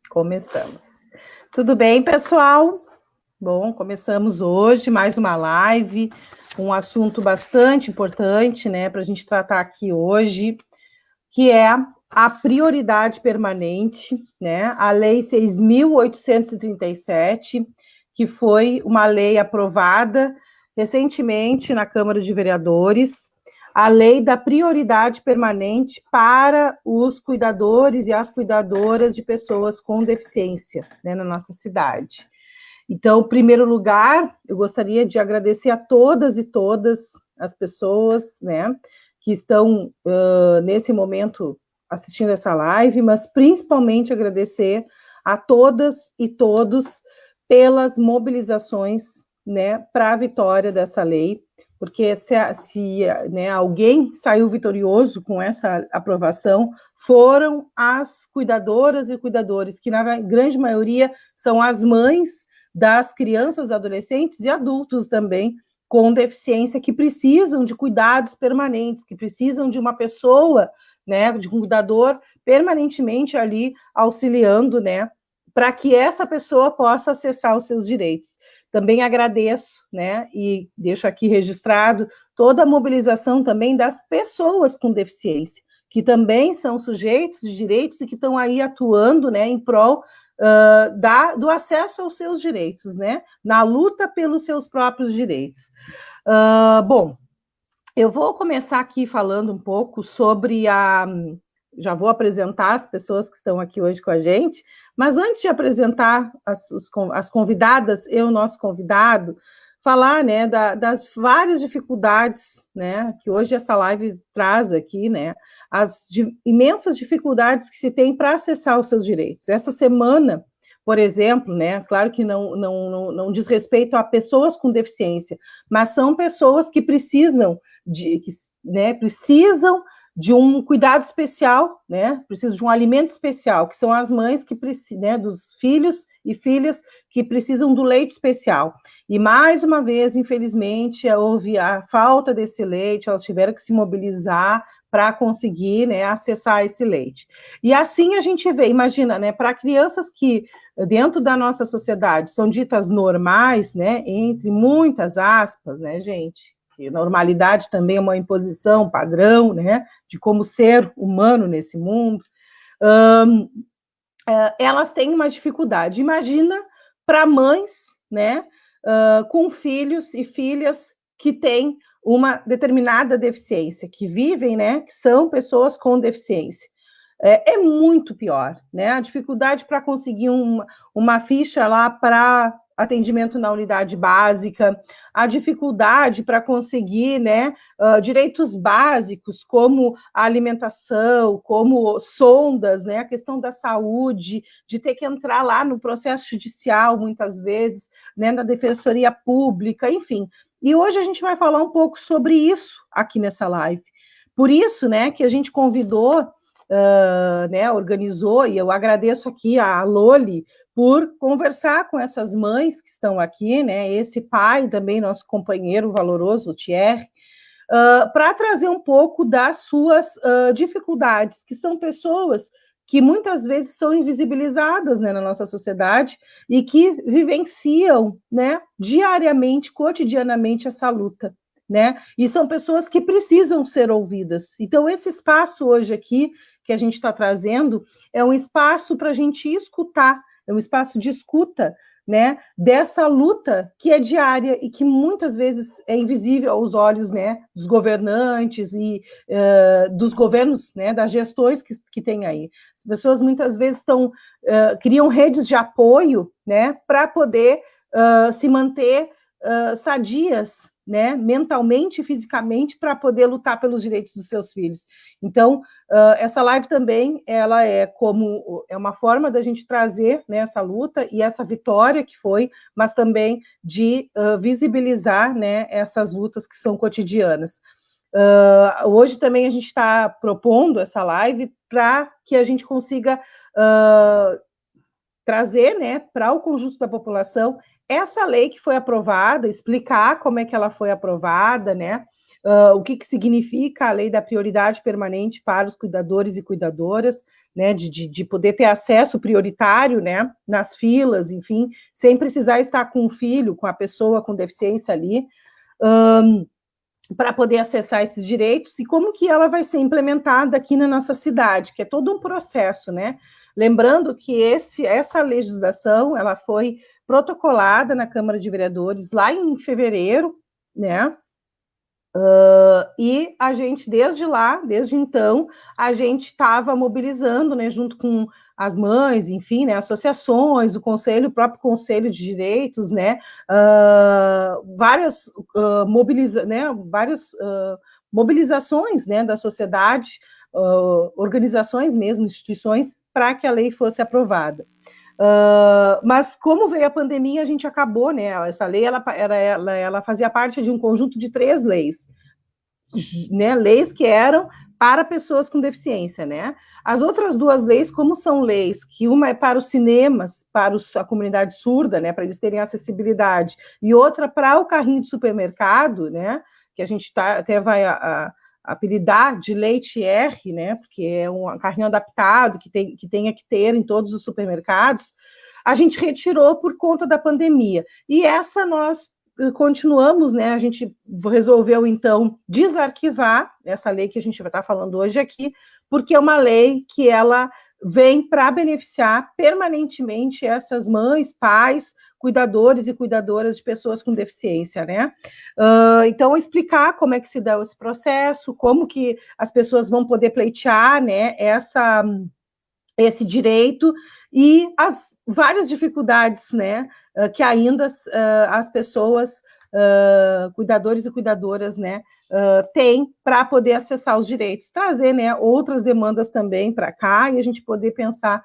Começamos. Tudo bem, pessoal? Bom, começamos hoje mais uma live, um assunto bastante importante, né, para a gente tratar aqui hoje, que é a prioridade permanente, né, a Lei 6.837, que foi uma lei aprovada recentemente na Câmara de Vereadores, a lei da prioridade permanente para os cuidadores e as cuidadoras de pessoas com deficiência, né, na nossa cidade. Então, em primeiro lugar, eu gostaria de agradecer a todas e todas as pessoas, né, que estão nesse momento assistindo essa live, mas principalmente agradecer a todas e todos pelas mobilizações, né, para a vitória dessa lei, porque se né, alguém saiu vitorioso com essa aprovação, foram as cuidadoras e cuidadores, que na grande maioria são as mães das crianças, adolescentes e adultos também com deficiência, que precisam de cuidados permanentes, que precisam de uma pessoa, né, de um cuidador permanentemente ali auxiliando, né, para que essa pessoa possa acessar os seus direitos. Também agradeço, né, e deixo aqui registrado toda a mobilização também das pessoas com deficiência, que também são sujeitos de direitos e que estão aí atuando, né, em prol do acesso aos seus direitos, né, na luta pelos seus próprios direitos. Bom, eu vou começar aqui falando um pouco sobre já vou apresentar as pessoas que estão aqui hoje com a gente, mas antes de apresentar as convidadas, o nosso convidado, falar, né, das várias dificuldades, né, que hoje essa live traz aqui, né, as imensas dificuldades que se tem para acessar os seus direitos. Essa semana, por exemplo, né, claro que não diz respeito a pessoas com deficiência, mas são pessoas que precisam precisam de um cuidado especial, né? Precisam de um alimento especial, que são as mães que precisam, né, dos filhos e filhas que precisam do leite especial. E mais uma vez, infelizmente, houve a falta desse leite, elas tiveram que se mobilizar para conseguir, né, acessar esse leite. E assim a gente vê, imagina, né, para crianças que dentro da nossa sociedade são ditas normais, né, entre muitas aspas, né, gente? Que normalidade também é uma imposição padrão, né, de como ser humano nesse mundo, elas têm uma dificuldade. Imagina para mães, né, com filhos e filhas que têm uma determinada deficiência, que vivem, né, que são pessoas com deficiência. É muito pior, né? A dificuldade para conseguir uma ficha lá para atendimento na unidade básica, a dificuldade para conseguir, né, direitos básicos, como a alimentação, como sondas, né, a questão da saúde, de ter que entrar lá no processo judicial, muitas vezes, né, na defensoria pública, enfim. E hoje a gente vai falar um pouco sobre isso aqui nessa live. Por isso, né, que a gente convidou né, organizou, e eu agradeço aqui a Loli por conversar com essas mães que estão aqui, né, esse pai também, nosso companheiro valoroso, o Thierry, para trazer um pouco das suas dificuldades, que são pessoas que muitas vezes são invisibilizadas, né, na nossa sociedade e que vivenciam, né, diariamente, cotidianamente essa luta. Né? E são pessoas que precisam ser ouvidas. Então, esse espaço hoje aqui que a gente está trazendo é um espaço para a gente escutar, é um espaço de escuta, né, dessa luta que é diária e que muitas vezes é invisível aos olhos, né, dos governantes e dos governos, né, das gestões que tem aí. As pessoas muitas vezes criam redes de apoio, né, para poder se manter sadias, né, mentalmente e fisicamente, para poder lutar pelos direitos dos seus filhos. Então, essa live também, ela é uma forma da gente trazer, né, essa luta e essa vitória que foi, mas também de visibilizar, né, essas lutas que são cotidianas. Hoje também a gente está propondo essa live para que a gente consiga trazer, né, para o conjunto da população essa lei que foi aprovada, explicar como é que ela foi aprovada, né, o que significa a lei da prioridade permanente para os cuidadores e cuidadoras, né, de poder ter acesso prioritário, né, nas filas, enfim, sem precisar estar com o filho, com a pessoa com deficiência ali, para poder acessar esses direitos, e como que ela vai ser implementada aqui na nossa cidade, que é todo um processo, né? Lembrando que essa legislação, ela foi protocolada na Câmara de Vereadores lá em fevereiro, né? E a gente, desde então, a gente estava mobilizando, né, junto com as mães, enfim, né, associações, o conselho, o próprio Conselho de Direitos, né, várias mobilizações, né, da sociedade, organizações mesmo, instituições, para que a lei fosse aprovada. Mas como veio a pandemia, a gente acabou, né? Essa lei ela fazia parte de um conjunto de 3 leis, né? Leis que eram para pessoas com deficiência, né? As outras 2 leis, como são leis que uma é para os cinemas, para a comunidade surda, né? Para eles terem acessibilidade, e outra para o carrinho de supermercado, né? Que a gente até vai apelidar de leite R, né? Porque é um carrinho adaptado que tenha que ter em todos os supermercados. A gente retirou por conta da pandemia. E essa nós continuamos, né? A gente resolveu, então, desarquivar essa lei que a gente vai estar falando hoje aqui, porque é uma lei que ela vem para beneficiar permanentemente essas mães, pais, cuidadores e cuidadoras de pessoas com deficiência, né? Então, explicar como é que se dá esse processo, como que as pessoas vão poder pleitear, né, esse direito, e as várias dificuldades, né, que ainda as pessoas, cuidadores e cuidadoras, né, têm para poder acessar os direitos, trazer, né, outras demandas também para cá, e a gente poder pensar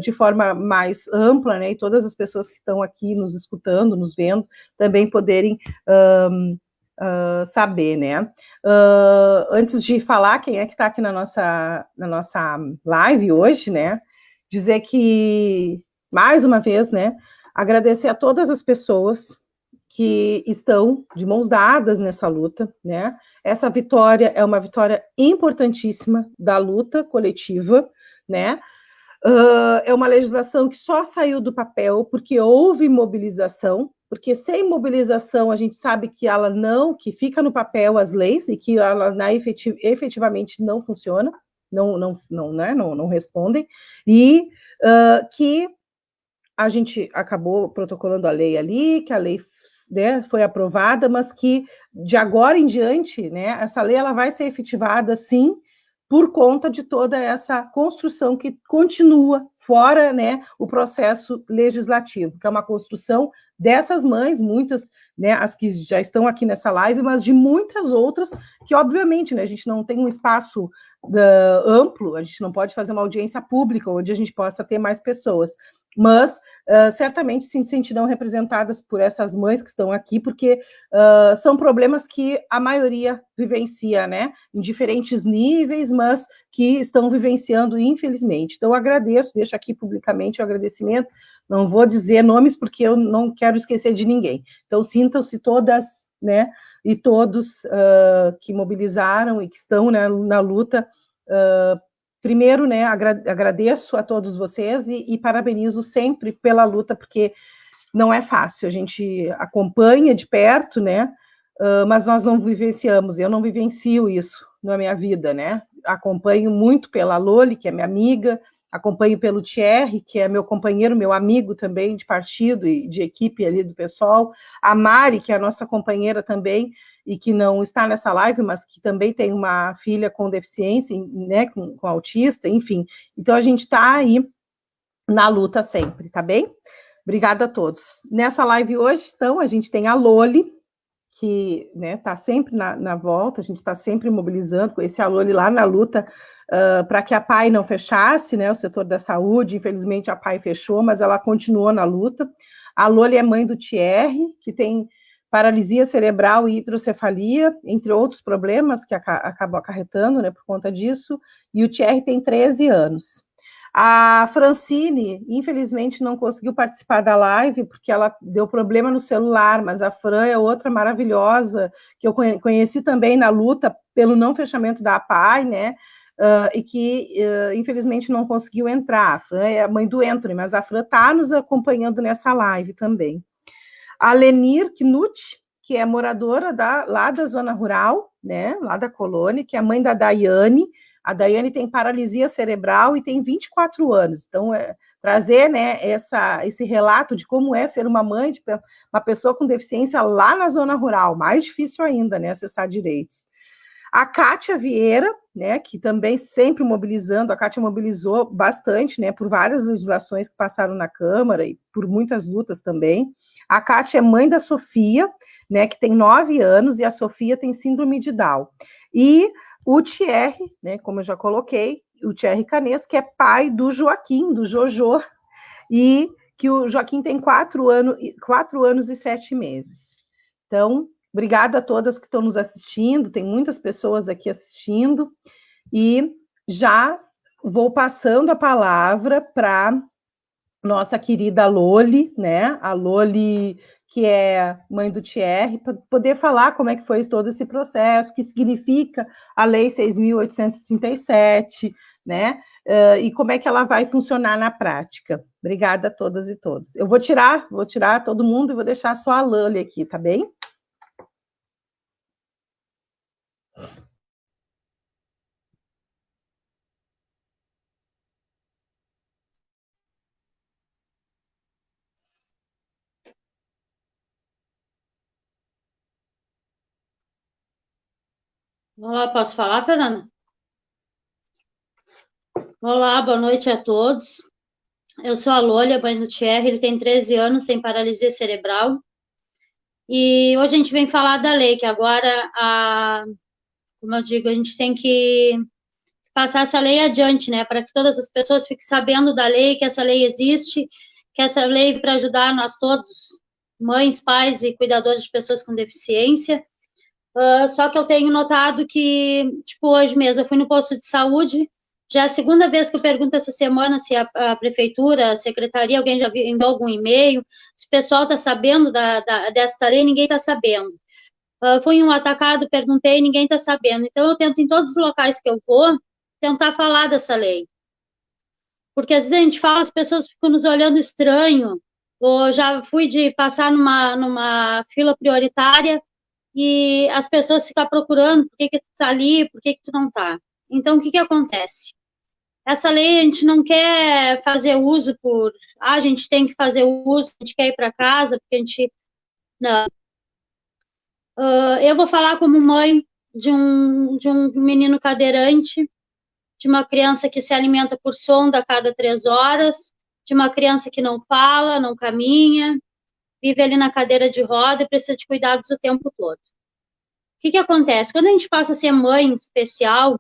de forma mais ampla, né, e todas as pessoas que estão aqui nos escutando, nos vendo, também poderem saber, né? Antes de falar quem é que está aqui na nossa live hoje, né? Dizer que, mais uma vez, né? Agradecer a todas as pessoas que estão de mãos dadas nessa luta, né? Essa vitória é uma vitória importantíssima da luta coletiva, né? É uma legislação que só saiu do papel porque houve mobilização, porque sem mobilização a gente sabe que ela que fica no papel as leis e que ela efetivamente não funciona, não respondem, e que a gente acabou protocolando a lei ali, que a lei, né, foi aprovada, mas que de agora em diante, né, essa lei ela vai ser efetivada, sim, por conta de toda essa construção que continua fora, né, o processo legislativo, que é uma construção dessas mães, muitas, né, as que já estão aqui nessa live, mas de muitas outras que, obviamente, né, a gente não tem um espaço amplo, a gente não pode fazer uma audiência pública onde a gente possa ter mais pessoas, mas certamente se sentirão representadas por essas mães que estão aqui, porque são problemas que a maioria vivencia, né, em diferentes níveis, mas que estão vivenciando, infelizmente. Então, agradeço, deixo aqui publicamente o agradecimento, não vou dizer nomes, porque eu não quero esquecer de ninguém. Então, sintam-se todas, né, e todos que mobilizaram e que estão, né, na luta. Primeiro, né, agradeço a todos vocês e parabenizo sempre pela luta, porque não é fácil, a gente acompanha de perto, né, mas nós não vivenciamos, eu não vivencio isso na minha vida, né, acompanho muito pela Loli, que é minha amiga, acompanho pelo Thierry, que é meu companheiro, meu amigo também de partido e de equipe ali do pessoal, a Mari, que é a nossa companheira também, e que não está nessa live, mas que também tem uma filha com deficiência, né, com autista, enfim. Então, a gente está aí na luta sempre, tá bem? Obrigada a todos. Nessa live hoje, então, a gente tem a Loli, que está, né, sempre na volta, a gente está sempre mobilizando, conheci a Loli lá na luta para que a PAI não fechasse, né, o setor da saúde, infelizmente a PAI fechou, mas ela continuou na luta. A Loli é mãe do Thierry, que tem paralisia cerebral e hidrocefalia, entre outros problemas que acabam acarretando, né, por conta disso, e o Thierry tem 13 anos. A Francine, infelizmente, não conseguiu participar da live, porque ela deu problema no celular, mas a Fran é outra maravilhosa, que eu conheci também na luta pelo não fechamento da APAI, né? E que, infelizmente, não conseguiu entrar. A Fran é a mãe do Anthony, mas a Fran está nos acompanhando nessa live também. A Lenir Knut, que é moradora lá da zona rural, né? Lá da colônia, que é a mãe da Daiane. A Daiane tem paralisia cerebral e tem 24 anos. Então, trazer, né, esse relato de como é ser uma mãe de uma pessoa com deficiência lá na zona rural, mais difícil ainda, né, acessar direitos. A Kátia Vieira, né, que também sempre mobilizando, a Kátia mobilizou bastante, né, por várias legislações que passaram na Câmara e por muitas lutas também. A Kátia é mãe da Sofia, né, que tem 9 anos, e a Sofia tem síndrome de Down. E o Thierry, né, como eu já coloquei, o Thierry Canes, que é pai do Joaquim, do Jojo, e que o Joaquim tem 4 anos e 7 meses. Então, obrigada a todas que estão nos assistindo, tem muitas pessoas aqui assistindo, e já vou passando a palavra para nossa querida Loli, né? A Loli, que é mãe do Thierry, para poder falar como é que foi todo esse processo, o que significa a Lei 6.837, né? E como é que ela vai funcionar na prática. Obrigada a todas e todos. Eu vou tirar todo mundo e vou deixar só a Loli aqui, tá bem? Olá, posso falar, Fernanda? Olá, boa noite a todos. Eu sou a Lôlia, mãe do Thierry, ele tem 13 anos, tem paralisia cerebral. E hoje a gente vem falar da lei, que agora, como eu digo, a gente tem que passar essa lei adiante, né? Para que todas as pessoas fiquem sabendo da lei, que essa lei existe, que essa lei para ajudar nós todos, mães, pais e cuidadores de pessoas com deficiência. Só que eu tenho notado que, tipo, hoje mesmo, eu fui no posto de saúde, já é a segunda vez que eu pergunto essa semana se a prefeitura, a secretaria, alguém já enviou algum e-mail, se o pessoal está sabendo desta lei, ninguém está sabendo. Fui em um atacado, perguntei, ninguém está sabendo. Então, eu tento, em todos os locais que eu vou, tentar falar dessa lei. Porque às vezes a gente fala, as pessoas ficam nos olhando estranho, ou já fui de passar numa fila prioritária, e as pessoas ficam procurando por que tu tá ali, por que tu não tá. Então, o que acontece? Essa lei a gente não quer fazer uso a gente tem que fazer uso, a gente quer ir para casa, porque a gente, não. Eu vou falar como mãe de um menino cadeirante, de uma criança que se alimenta por sonda a cada 3 horas, de uma criança que não fala, não caminha, vive ali na cadeira de roda e precisa de cuidados o tempo todo. O que acontece? Quando a gente passa a ser mãe especial,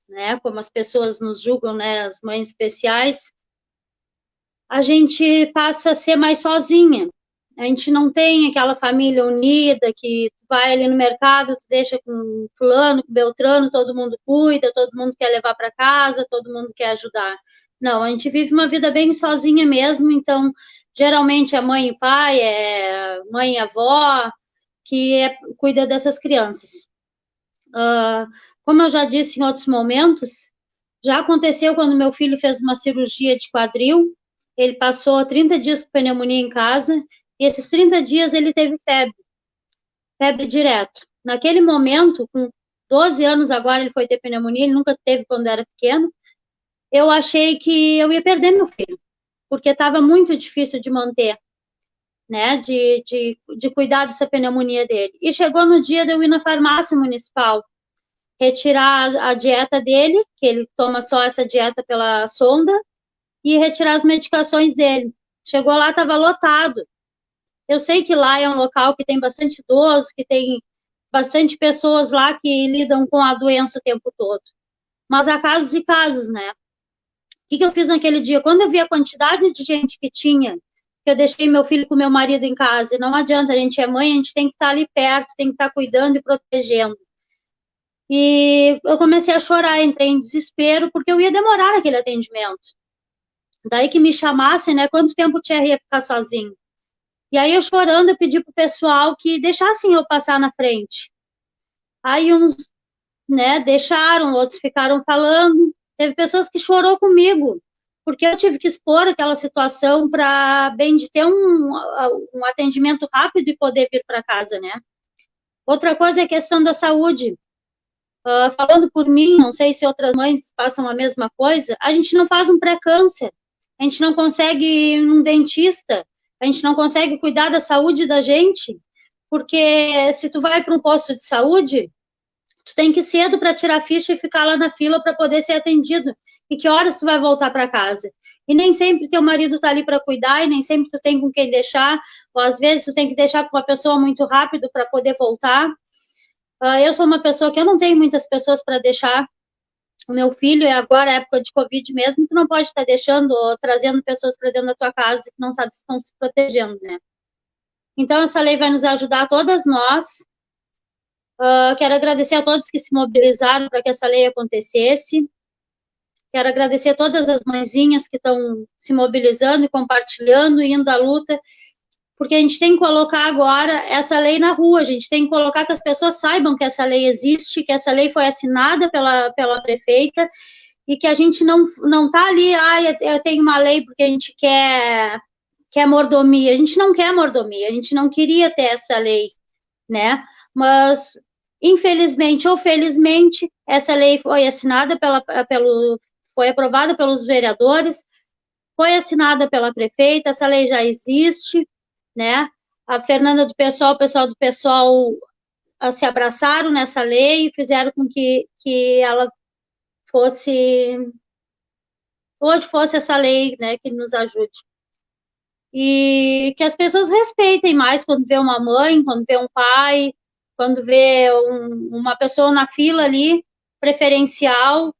né, como as pessoas nos julgam, né, as mães especiais, a gente passa a ser mais sozinha. A gente não tem aquela família unida que tu vai ali no mercado, tu deixa com fulano, com beltrano, todo mundo cuida, todo mundo quer levar para casa, todo mundo quer ajudar. Não, a gente vive uma vida bem sozinha mesmo, então geralmente é mãe e pai, é mãe e avó que cuida dessas crianças. Como eu já disse em outros momentos, já aconteceu quando meu filho fez uma cirurgia de quadril, ele passou 30 dias com pneumonia em casa, e esses 30 dias ele teve febre direto. Naquele momento, com 12 anos agora, ele foi ter pneumonia, ele nunca teve quando era pequeno, eu achei que eu ia perder meu filho, porque estava muito difícil de manter, né, de cuidar dessa pneumonia dele. E chegou no dia de eu ir na farmácia municipal, retirar a dieta dele, que ele toma só essa dieta pela sonda, e retirar as medicações dele. Chegou lá, estava lotado. Eu sei que lá é um local que tem bastante idoso, que tem bastante pessoas lá que lidam com a doença o tempo todo. Mas há casos e casos, né? O que eu fiz naquele dia? Quando eu vi a quantidade de gente que tinha, que eu deixei meu filho com meu marido em casa, e não adianta, a gente é mãe, a gente tem que estar ali perto, tem que estar cuidando e protegendo. E eu comecei a chorar, entrei em desespero, porque eu ia demorar naquele atendimento. Daí que me chamassem, né, quanto tempo o Thierry ia ficar sozinho. E aí eu chorando, eu pedi pro pessoal que deixassem eu passar na frente. Aí uns, né, deixaram, outros ficaram falando. Teve pessoas que chorou comigo, porque eu tive que expor aquela situação para bem de ter um atendimento rápido e poder vir para casa, né? Outra coisa é a questão da saúde. Falando por mim, não sei se outras mães passam a mesma coisa, a gente não faz um pré-câncer, a gente não consegue ir num dentista, a gente não consegue cuidar da saúde da gente, porque se tu vai para um posto de saúde, tu tem que ir cedo para tirar ficha e ficar lá na fila para poder ser atendido. E que horas tu vai voltar para casa? E nem sempre teu marido está ali para cuidar, e nem sempre tu tem com quem deixar, ou às vezes tu tem que deixar com uma pessoa muito rápido para poder voltar. Eu sou uma pessoa que eu não tenho muitas pessoas para deixar o meu filho, e agora, época de Covid mesmo, tu não pode estar deixando ou trazendo pessoas para dentro da tua casa que não sabe se estão se protegendo, né? Então, essa lei vai nos ajudar, todas nós. Quero agradecer a todos que se mobilizaram para que essa lei acontecesse. Quero agradecer a todas as mãezinhas que estão se mobilizando e compartilhando, e indo à luta, porque a gente tem que colocar agora essa lei na rua, a gente tem que colocar que as pessoas saibam que essa lei existe, que essa lei foi assinada pela prefeita, e que a gente não está ali, eu tenho uma lei porque a gente quer mordomia. A gente não quer mordomia, a gente não queria ter essa lei, né? Mas, infelizmente ou felizmente, essa lei foi assinada foi aprovada pelos vereadores, foi assinada pela prefeita, essa lei já existe, né? A Fernanda do PSOL, o pessoal do PSOL se abraçaram nessa lei e fizeram com que ela hoje fosse essa lei, né, que nos ajude. E que as pessoas respeitem mais quando vê uma mãe, quando vê um pai, quando vê uma pessoa na fila ali, preferencial,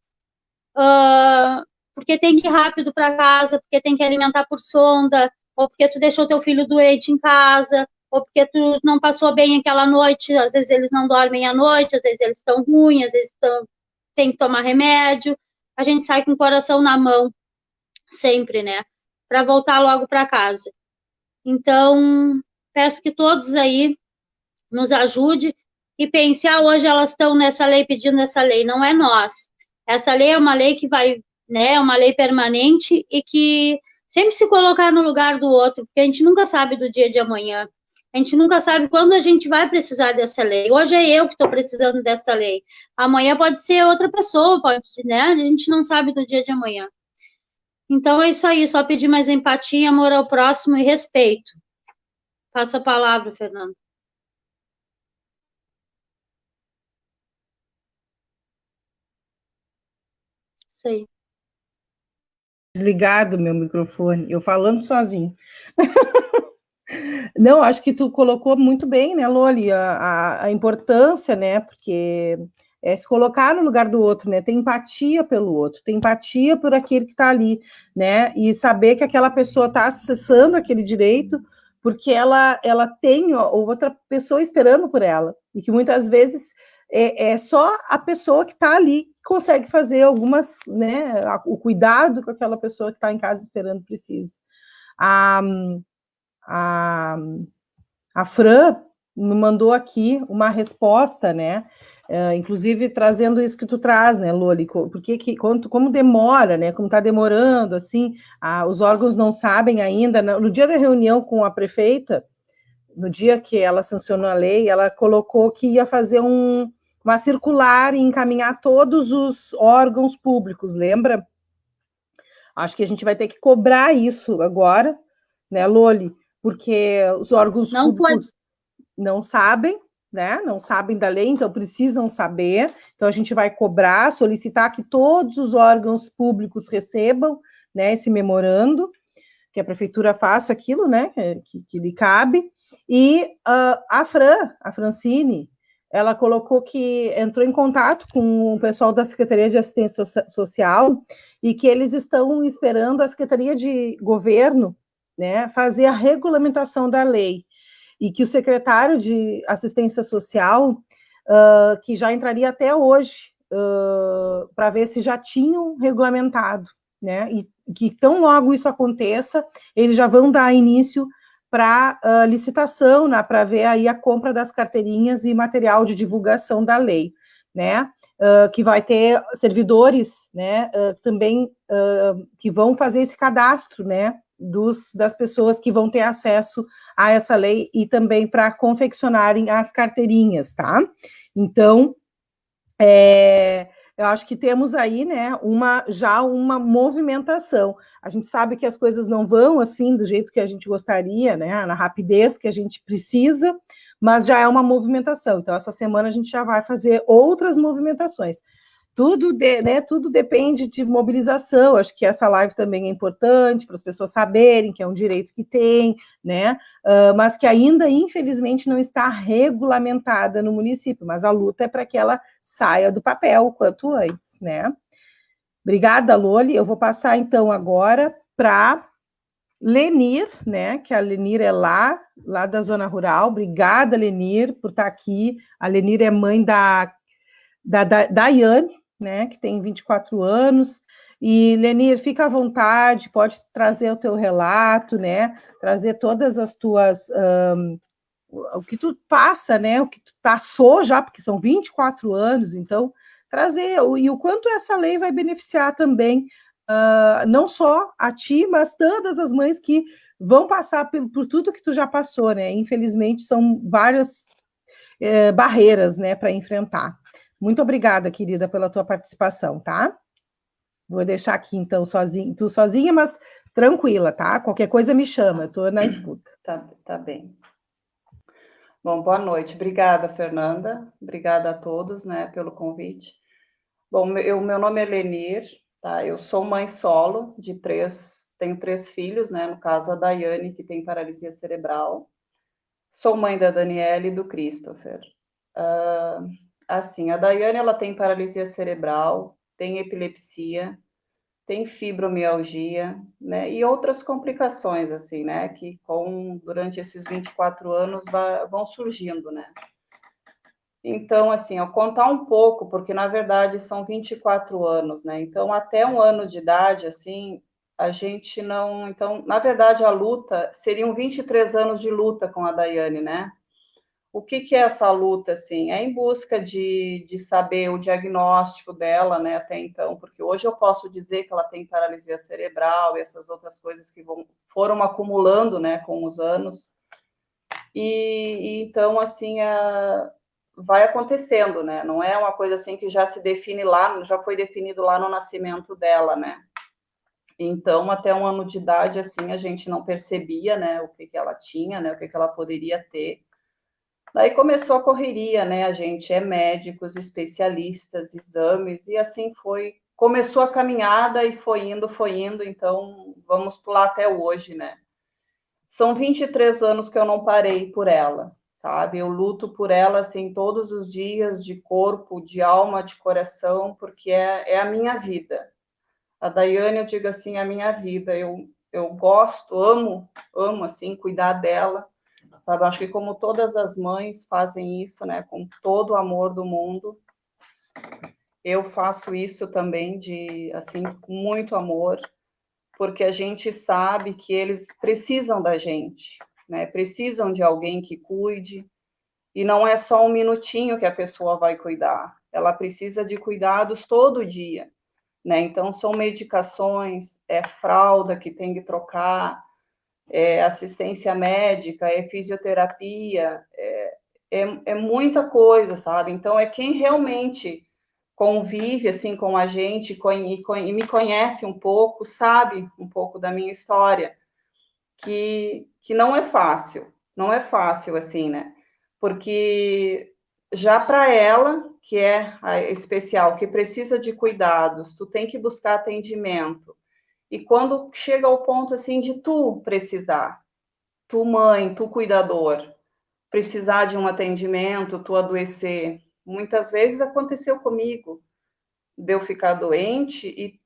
porque tem que ir rápido para casa, porque tem que alimentar por sonda, ou porque tu deixou teu filho doente em casa, ou porque tu não passou bem aquela noite, às vezes eles não dormem à noite, às vezes eles estão ruins, às vezes tem que tomar remédio, a gente sai com o coração na mão, sempre, né, para voltar logo para casa. Então, peço que todos aí nos ajudem e pensem, hoje elas estão nessa lei, pedindo essa lei, não é nós. Essa lei é uma lei que vai, né, é uma lei permanente e que sempre se colocar no lugar do outro, porque a gente nunca sabe do dia de amanhã. A gente nunca sabe quando a gente vai precisar dessa lei. Hoje é eu que estou precisando dessa lei. Amanhã pode ser outra pessoa, né? A gente não sabe do dia de amanhã. Então é isso aí, só pedir mais empatia, amor ao próximo e respeito. Passo a palavra, Fernando. Isso aí. Desligado meu microfone, eu falando sozinho. Não, acho que tu colocou muito bem, né, Loli, a importância, né, porque é se colocar no lugar do outro, né, ter empatia pelo outro, ter empatia por aquele que está ali, né, e saber que aquela pessoa está acessando aquele direito porque ela tem outra pessoa esperando por ela, e que muitas vezes é só a pessoa que está ali que consegue fazer algumas, né, o cuidado com aquela pessoa que está em casa esperando precisa. A Fran me mandou aqui uma resposta, né? Inclusive trazendo isso que tu traz, né, Loli? Porque como demora, né? Como está demorando, assim, os órgãos não sabem ainda. No dia da reunião com a prefeita, no dia que ela sancionou a lei, ela colocou que ia fazer uma circular e encaminhar todos os órgãos públicos, lembra? Acho que a gente vai ter que cobrar isso agora, né, Loli? Porque os órgãos públicos não sabem, né? Não sabem da lei, então precisam saber. Então a gente vai cobrar, solicitar que todos os órgãos públicos recebam, né, esse memorando, que a prefeitura faça aquilo, né, que lhe cabe. E a Francine, ela colocou que entrou em contato com o pessoal da Secretaria de Assistência Social e que eles estão esperando a Secretaria de Governo, né, fazer a regulamentação da lei, e que o secretário de Assistência Social, que já entraria até hoje, para ver se já tinham regulamentado, né? E que tão logo isso aconteça, eles já vão dar início para licitação, né, para ver aí a compra das carteirinhas e material de divulgação da lei, né? Que vai ter servidores, né? Também que vão fazer esse cadastro, né? Das pessoas que vão ter acesso a essa lei e também para confeccionarem as carteirinhas, tá? Então, eu acho que temos aí, né, já uma movimentação. A gente sabe que as coisas não vão assim do jeito que a gente gostaria, né, na rapidez que a gente precisa, mas já é uma movimentação. Então, essa semana a gente já vai fazer outras movimentações. Tudo depende de mobilização. Acho que essa live também é importante para as pessoas saberem que é um direito que tem, né? Mas que ainda, infelizmente, não está regulamentada no município. Mas a luta é para que ela saia do papel o quanto antes, né? Obrigada, Loli. Eu vou passar, então, agora para Lenir, né? Que a Lenir é lá da zona rural. Obrigada, Lenir, por estar aqui. A Lenir é mãe da Daiane, né, que tem 24 anos. E, Lenir, fica à vontade, pode trazer o teu relato, né, trazer todas as tuas... o que tu passa, né, o que tu passou já, porque são 24 anos, então, trazer, e o quanto essa lei vai beneficiar também, não só a ti, mas todas as mães que vão passar por tudo que tu já passou, né, infelizmente são várias barreiras, né, para enfrentar. Muito obrigada, querida, pela tua participação, tá? Vou deixar aqui, então, tu sozinha, mas tranquila, tá? Qualquer coisa me chama, eu tô na escuta. Tá bem. Bom, boa noite. Obrigada, Fernanda. Obrigada a todos, né, pelo convite. Bom, meu nome é Lenir, tá? Eu sou mãe solo tenho 3 filhos, né? No caso, a Daiane, que tem paralisia cerebral. Sou mãe da Daniela e do Christopher. Assim, a Daiane, ela tem paralisia cerebral, tem epilepsia, tem fibromialgia, né? E outras complicações, assim, né? Que durante esses 24 anos vão surgindo, né? Então, assim, eu contar um pouco, porque na verdade são 24 anos, né? Então, até 1 ano de idade, assim, a gente não. Então, na verdade, a luta seriam 23 anos de luta com a Daiane, né? O que é essa luta, assim? É em busca de saber o diagnóstico dela, né, até então, porque hoje eu posso dizer que ela tem paralisia cerebral e essas outras coisas que foram acumulando, né, com os anos. E então, assim, vai acontecendo, né? Não é uma coisa assim que já se define lá, já foi definido lá no nascimento dela, né? Então, até 1 ano de idade, assim, a gente não percebia, né, o que ela tinha, né, o que ela poderia ter. Daí começou a correria, né? A gente é médicos, especialistas, exames, e assim foi. Começou a caminhada e foi indo, então vamos pular até hoje, né? São 23 anos que eu não parei por ela, sabe? Eu luto por ela, assim, todos os dias, de corpo, de alma, de coração, porque é a minha vida. A Daiane, eu digo assim, é a minha vida. Eu gosto, amo, assim, cuidar dela, sabe? Acho que como todas as mães fazem isso, né, com todo o amor do mundo, eu faço isso também assim, com muito amor, porque a gente sabe que eles precisam da gente, né? Precisam de alguém que cuide, e não é só 1 minutinho que a pessoa vai cuidar, ela precisa de cuidados todo dia, né? Então, são medicações, é fralda que tem que trocar, é assistência médica, é fisioterapia, é muita coisa, sabe? Então, é quem realmente convive, assim, com a gente e me conhece um pouco, sabe um pouco da minha história, que não é fácil, assim, né? Porque já para ela, que é a especial, que precisa de cuidados, tu tem que buscar atendimento. E quando chega ao ponto, assim, de tu precisar, tu mãe, tu cuidador, precisar de um atendimento, tu adoecer, muitas vezes aconteceu comigo, de eu ficar doente e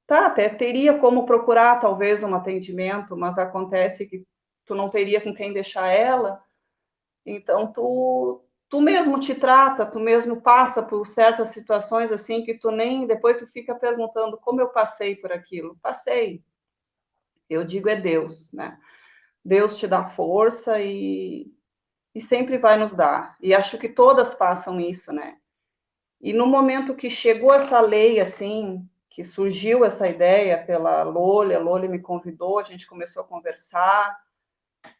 até teria como procurar talvez um atendimento, mas acontece que tu não teria com quem deixar ela, então tu tu mesmo te trata, tu mesmo passa por certas situações assim que tu nem, depois tu fica perguntando como eu passei por aquilo. Passei. Eu digo é Deus, né? Deus te dá força e sempre vai nos dar. E acho que todas passam isso, né? E no momento que chegou essa lei, assim, que surgiu essa ideia pela Loli, a Loli me convidou, a gente começou a conversar,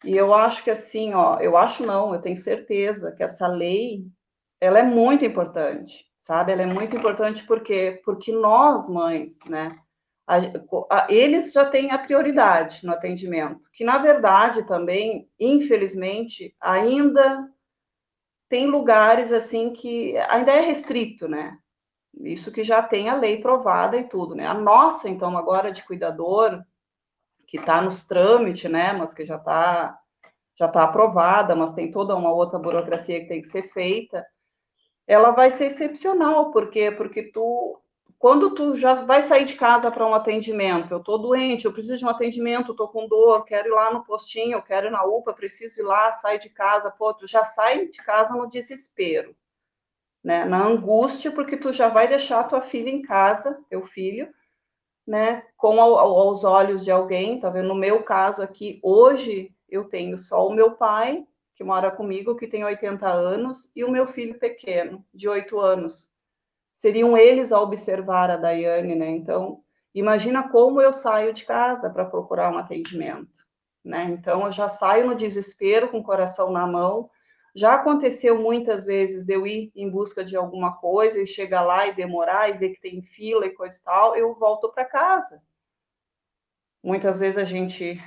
e eu acho que assim, ó, eu acho não, eu tenho certeza que essa lei, ela é muito importante, sabe? Ela é muito importante porque nós, mães, né, eles já têm a prioridade no atendimento, que na verdade também, infelizmente, ainda tem lugares assim que ainda é restrito, né? Isso que já tem a lei provada e tudo, né? A nossa, então, agora de cuidador, que está nos trâmites, né? Mas que já tá aprovada, mas tem toda uma outra burocracia que tem que ser feita, ela vai ser excepcional, por quê? Porque quando tu já vai sair de casa para um atendimento, eu estou doente, eu preciso de um atendimento, estou com dor, quero ir lá no postinho, eu quero ir na UPA, preciso ir lá, sai de casa, pô, tu já sai de casa no desespero, né? Na angústia, porque tu já vai deixar a tua filha em casa, teu filho, né? Com aos olhos de alguém, tá vendo? No meu caso aqui, hoje, eu tenho só o meu pai, que mora comigo, que tem 80 anos, e o meu filho pequeno, de 8 anos. Seriam eles a observar a Daiane, né? Então, imagina como eu saio de casa para procurar um atendimento, né? Então, eu já saio no desespero, com o coração na mão. Já aconteceu muitas vezes de eu ir em busca de alguma coisa e chegar lá e demorar e ver que tem fila e coisa e tal, eu volto para casa. Muitas vezes a gente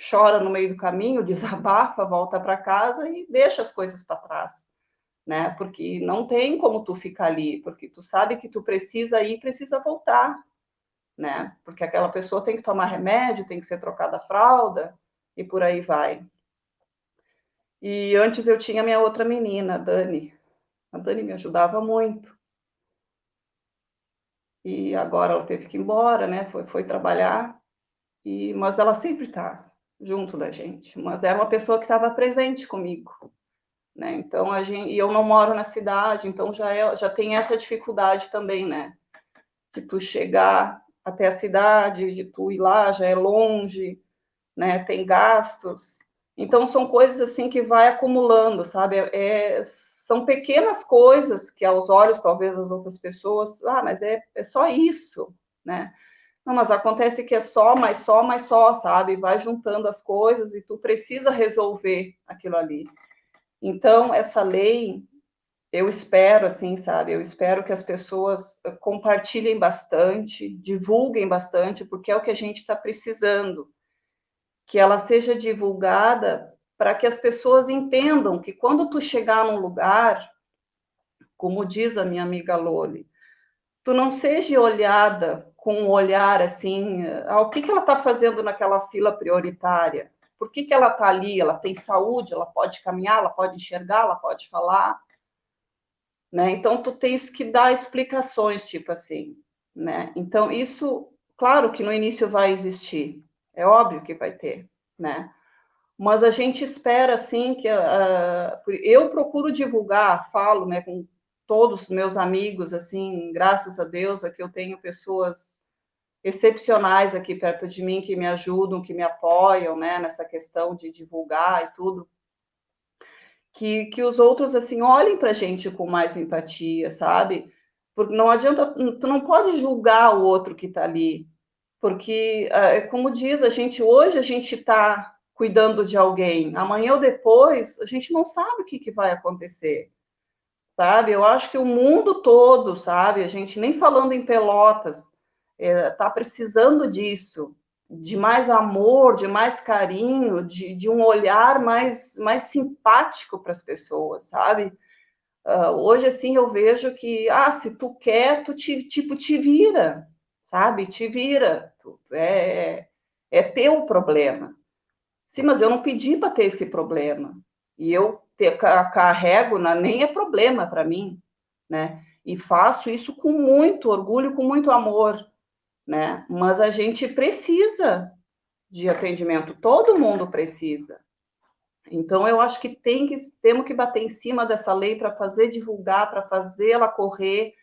chora no meio do caminho, desabafa, volta para casa e deixa as coisas para trás, né? Porque não tem como tu ficar ali, porque tu sabe que tu precisa ir, precisa voltar, né? Porque aquela pessoa tem que tomar remédio, tem que ser trocada a fralda e por aí vai. E antes eu tinha minha outra menina, a Dani. A Dani me ajudava muito. E agora ela teve que ir embora, né? Foi trabalhar. Mas ela sempre está junto da gente. Mas era uma pessoa que estava presente comigo, né? Então e eu não moro na cidade, então já tem essa dificuldade também, né? De tu chegar até a cidade, de tu ir lá, já é longe, né? Tem gastos. Então são coisas assim que vai acumulando, sabe? São pequenas coisas que aos olhos talvez das outras pessoas, mas é só isso, né? Não, mas acontece que é só, mais só, mais só, sabe? Vai juntando as coisas e tu precisa resolver aquilo ali. Então, essa lei, eu espero, assim, sabe? Eu espero que as pessoas compartilhem bastante, divulguem bastante, porque é o que a gente está precisando. Que ela seja divulgada para que as pessoas entendam que quando tu chegar num lugar, como diz a minha amiga Loli, tu não seja olhada com um olhar assim, o que ela está fazendo naquela fila prioritária? Por que ela está ali? Ela tem saúde, ela pode caminhar, ela pode enxergar, ela pode falar, né? Então, tu tens que dar explicações, tipo assim, né? Então, isso, claro que no início vai existir, é óbvio que vai ter, né? Mas a gente espera, assim, que eu procuro divulgar, falo, né, com todos os meus amigos, assim, graças a Deus, aqui eu tenho pessoas excepcionais aqui perto de mim que me ajudam, que me apoiam, né, nessa questão de divulgar e tudo, que os outros, assim, olhem para a gente com mais empatia, sabe? Porque não adianta, tu não pode julgar o outro que está ali, porque, como diz, hoje a gente está cuidando de alguém, amanhã ou depois, a gente não sabe o que vai acontecer, sabe? Eu acho que o mundo todo, sabe? A gente nem falando em Pelotas, está precisando disso, de mais amor, de mais carinho, de um olhar mais simpático para as pessoas, sabe? Hoje, assim, eu vejo que, se tu quer, tu te vira, sabe? Te vira. É teu problema. Sim, mas eu não pedi para ter esse problema. E eu carrego, nem é problema para mim, né? E faço isso com muito orgulho, com muito amor, né? Mas a gente precisa de atendimento, todo mundo precisa, Então, eu acho que temos que bater em cima dessa lei para fazer divulgar, para fazer ela correr,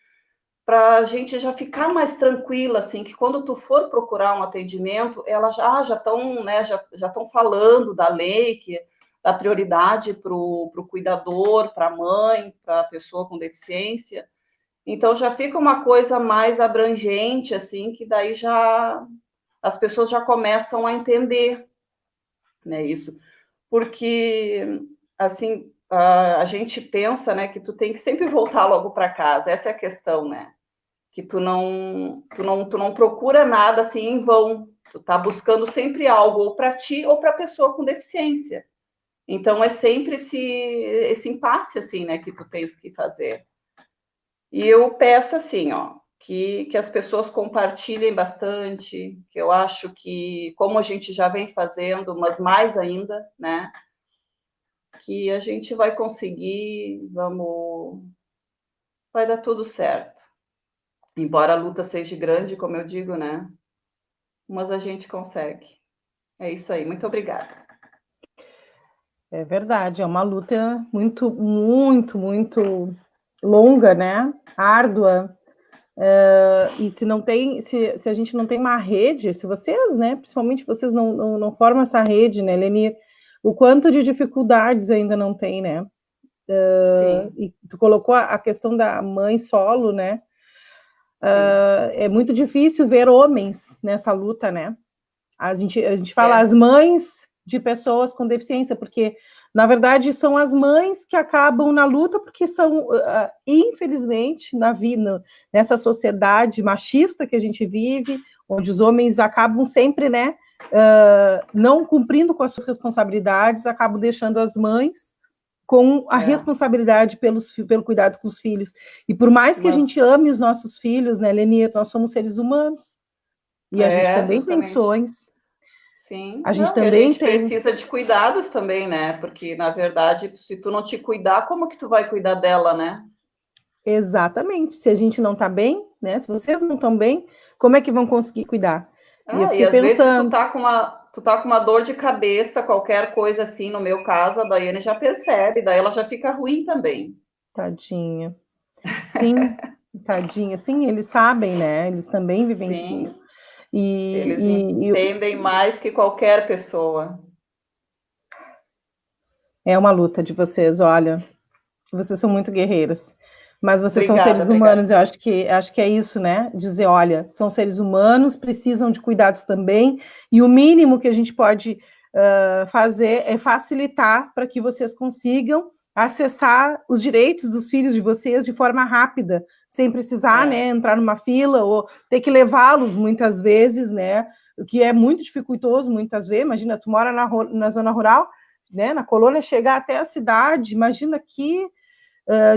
para a gente já ficar mais tranquila, assim, que quando tu for procurar um atendimento, elas já estão, né, já estão falando da lei, que dá prioridade para o cuidador, para a mãe, para a pessoa com deficiência. Então já fica uma coisa mais abrangente, assim, que daí já as pessoas já começam a entender, né, isso. Porque, assim, a gente pensa, né, que tu tem que sempre voltar logo para casa, essa é a questão, né? Que tu não procura nada assim em vão, tu tá buscando sempre algo ou para ti ou para a pessoa com deficiência. Então é sempre esse impasse assim, né, que tu tens que fazer. E eu peço assim, ó, que as pessoas compartilhem bastante, que eu acho que como a gente já vem fazendo, mas mais ainda, né, que a gente vai conseguir, vai dar tudo certo. Embora a luta seja grande, como eu digo, né? Mas a gente consegue. É isso aí. Muito obrigada. É verdade, é uma luta muito, muito, muito longa, né? Árdua. E se não tem, se a gente não tem uma rede, se vocês, né, principalmente vocês não formam essa rede, né, Leni, o quanto de dificuldades ainda não tem, né? Sim. E tu colocou a questão da mãe solo, né? É muito difícil ver homens nessa luta, né? A gente fala as mães de pessoas com deficiência, porque, na verdade, são as mães que acabam na luta, porque são, infelizmente, na vida, nessa sociedade machista que a gente vive, onde os homens acabam sempre, né, não cumprindo com as suas responsabilidades, acabam deixando as mães com a responsabilidade pelo cuidado com os filhos. E por mais que a gente ame os nossos filhos, né, Leni, nós somos seres humanos, e a gente também tem Justamente. sonhos. Sim. A gente E a também gente tem. precisa de cuidados também, né? Porque, na verdade, se tu não te cuidar, como que tu vai cuidar dela, né? Exatamente. Se a gente não está bem, né? Se vocês não estão bem, como é que vão conseguir cuidar? E eu E fiquei às vezes pensando. tu tá com uma dor de cabeça, qualquer coisa assim, no meu caso, a Daiane já percebe, daí ela já fica ruim também. Tadinha. Sim, tadinha. Sim, eles sabem, né? Eles também vivenciam. Sim, eles E entendem mais que qualquer pessoa. é uma luta de vocês, olha. Vocês são muito guerreiras. Mas vocês são seres Obrigada, humanos, obrigada. eu acho que é isso, né? Dizer, olha, são seres humanos, precisam de cuidados também, e o mínimo que a gente pode fazer é facilitar para que vocês consigam acessar os direitos dos filhos de vocês de forma rápida, sem precisar, né, entrar numa fila ou ter que levá-los muitas vezes, né? O que é muito dificultoso muitas vezes. Imagina, tu mora na zona rural, né, na colônia, chegar até a cidade, imagina que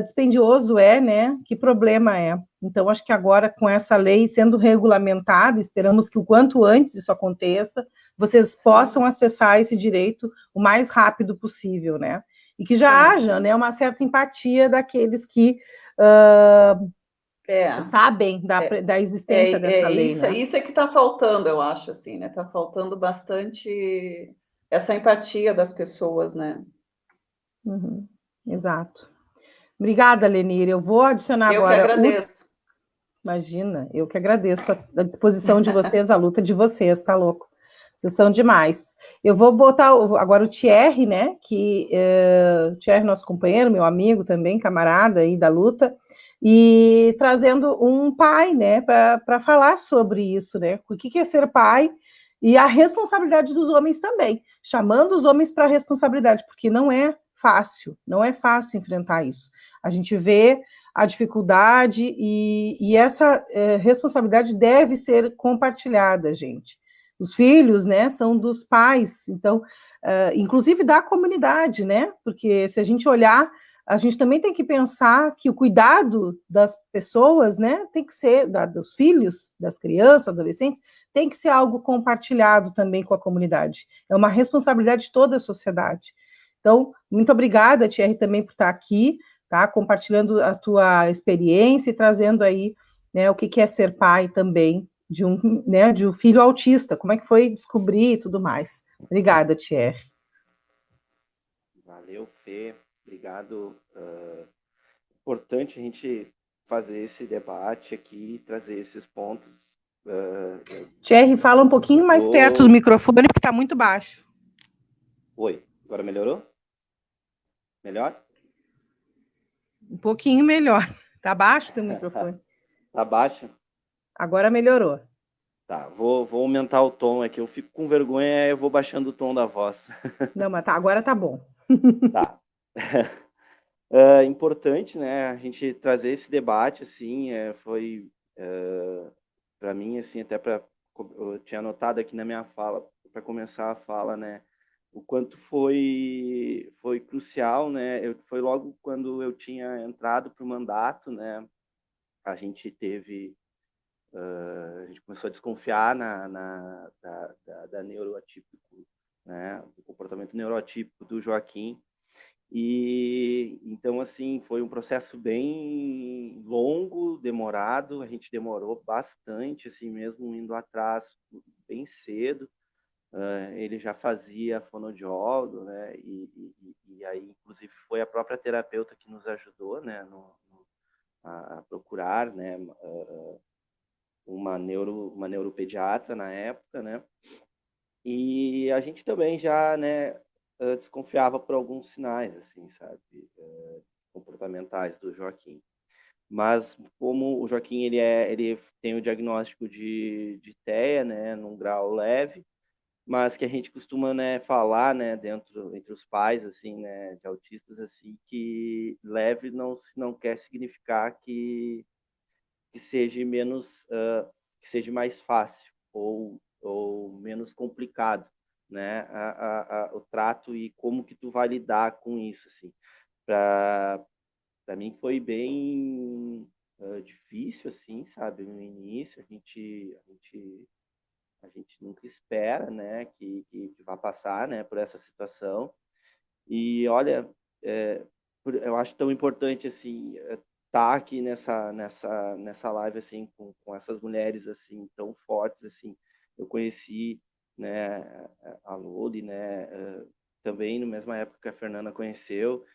dispendioso é, né? Que problema é. Então, acho que agora, com essa lei sendo regulamentada, esperamos que o quanto antes isso aconteça, vocês possam acessar esse direito o mais rápido possível, né? E que já haja, né, uma certa empatia daqueles que sabem da existência dessa lei, né? Isso é que está faltando, eu acho, assim, né? Está faltando bastante essa empatia das pessoas, né? Uhum, exato. Obrigada, Lenir. Eu vou adicionar Eu que agora o. agradeço. Imagina, eu que agradeço a disposição de vocês, a luta de vocês, tá louco? Vocês são demais. Eu vou botar agora o Thierry, né? Que o Thierry, nosso companheiro, meu amigo também, camarada aí da luta, e trazendo um pai, né, para falar sobre isso, né? O que é ser pai e a responsabilidade dos homens também, chamando os homens para a responsabilidade, porque não é fácil enfrentar isso. A gente vê a dificuldade e essa responsabilidade deve ser compartilhada, gente. Os filhos, né, são dos pais, então, inclusive da comunidade, né? Porque se a gente olhar, a gente também tem que pensar que o cuidado das pessoas, né, tem que ser dos filhos, das crianças, adolescentes, tem que ser algo compartilhado também com a comunidade. É uma responsabilidade de toda a sociedade. Então, muito obrigada, Thierry, também por estar aqui, tá? Compartilhando a tua experiência e trazendo aí, né, o que é ser pai também de um filho autista, como é que foi descobrir e tudo mais. Obrigada, Thierry. Valeu, Fê. Obrigado. Importante a gente fazer esse debate aqui, trazer esses pontos. Thierry, fala um pouquinho mais perto do microfone, porque está muito baixo. Oi, agora melhorou? Melhor? Um pouquinho melhor. Está baixo o teu microfone. Tá baixo? Agora melhorou. Tá, vou aumentar o tom aqui. Eu fico com vergonha, eu vou baixando o tom da voz. Não, mas agora tá bom. Tá. É importante, né, a gente trazer esse debate, assim, foi, para mim, assim, até eu tinha anotado aqui na minha fala, para começar a fala, né, o quanto foi crucial, né, foi logo quando eu tinha entrado para o mandato, né, a gente teve, a gente começou a desconfiar da neuroatípico, né, do comportamento neuroatípico do Joaquim. E então, assim, foi um processo bem longo, demorado. A gente demorou bastante, assim, mesmo indo atrás bem cedo. Ele já fazia fonoaudiólogo, né? E aí, inclusive, foi a própria terapeuta que nos ajudou, né, a procurar, né, uma neuropediatra na época, né? E a gente também já, né, desconfiava por alguns sinais, assim, sabe, comportamentais do Joaquim. Mas como o Joaquim ele tem o diagnóstico de TEA, né, num grau leve, mas que a gente costuma, né, falar, né, entre os pais, assim, né, de autistas, assim, que leve não quer significar que seja menos, que seja mais fácil ou menos complicado, né, o trato e como que tu vai lidar com isso, assim. Para mim foi bem difícil, assim, sabe, no início, a gente nunca espera, né, que vá passar, né, por essa situação. E olha, eu acho tão importante assim estar aqui nessa live assim com essas mulheres assim tão fortes assim. Eu conheci, né, a Loli, né, também na mesma época que a Fernanda conheceu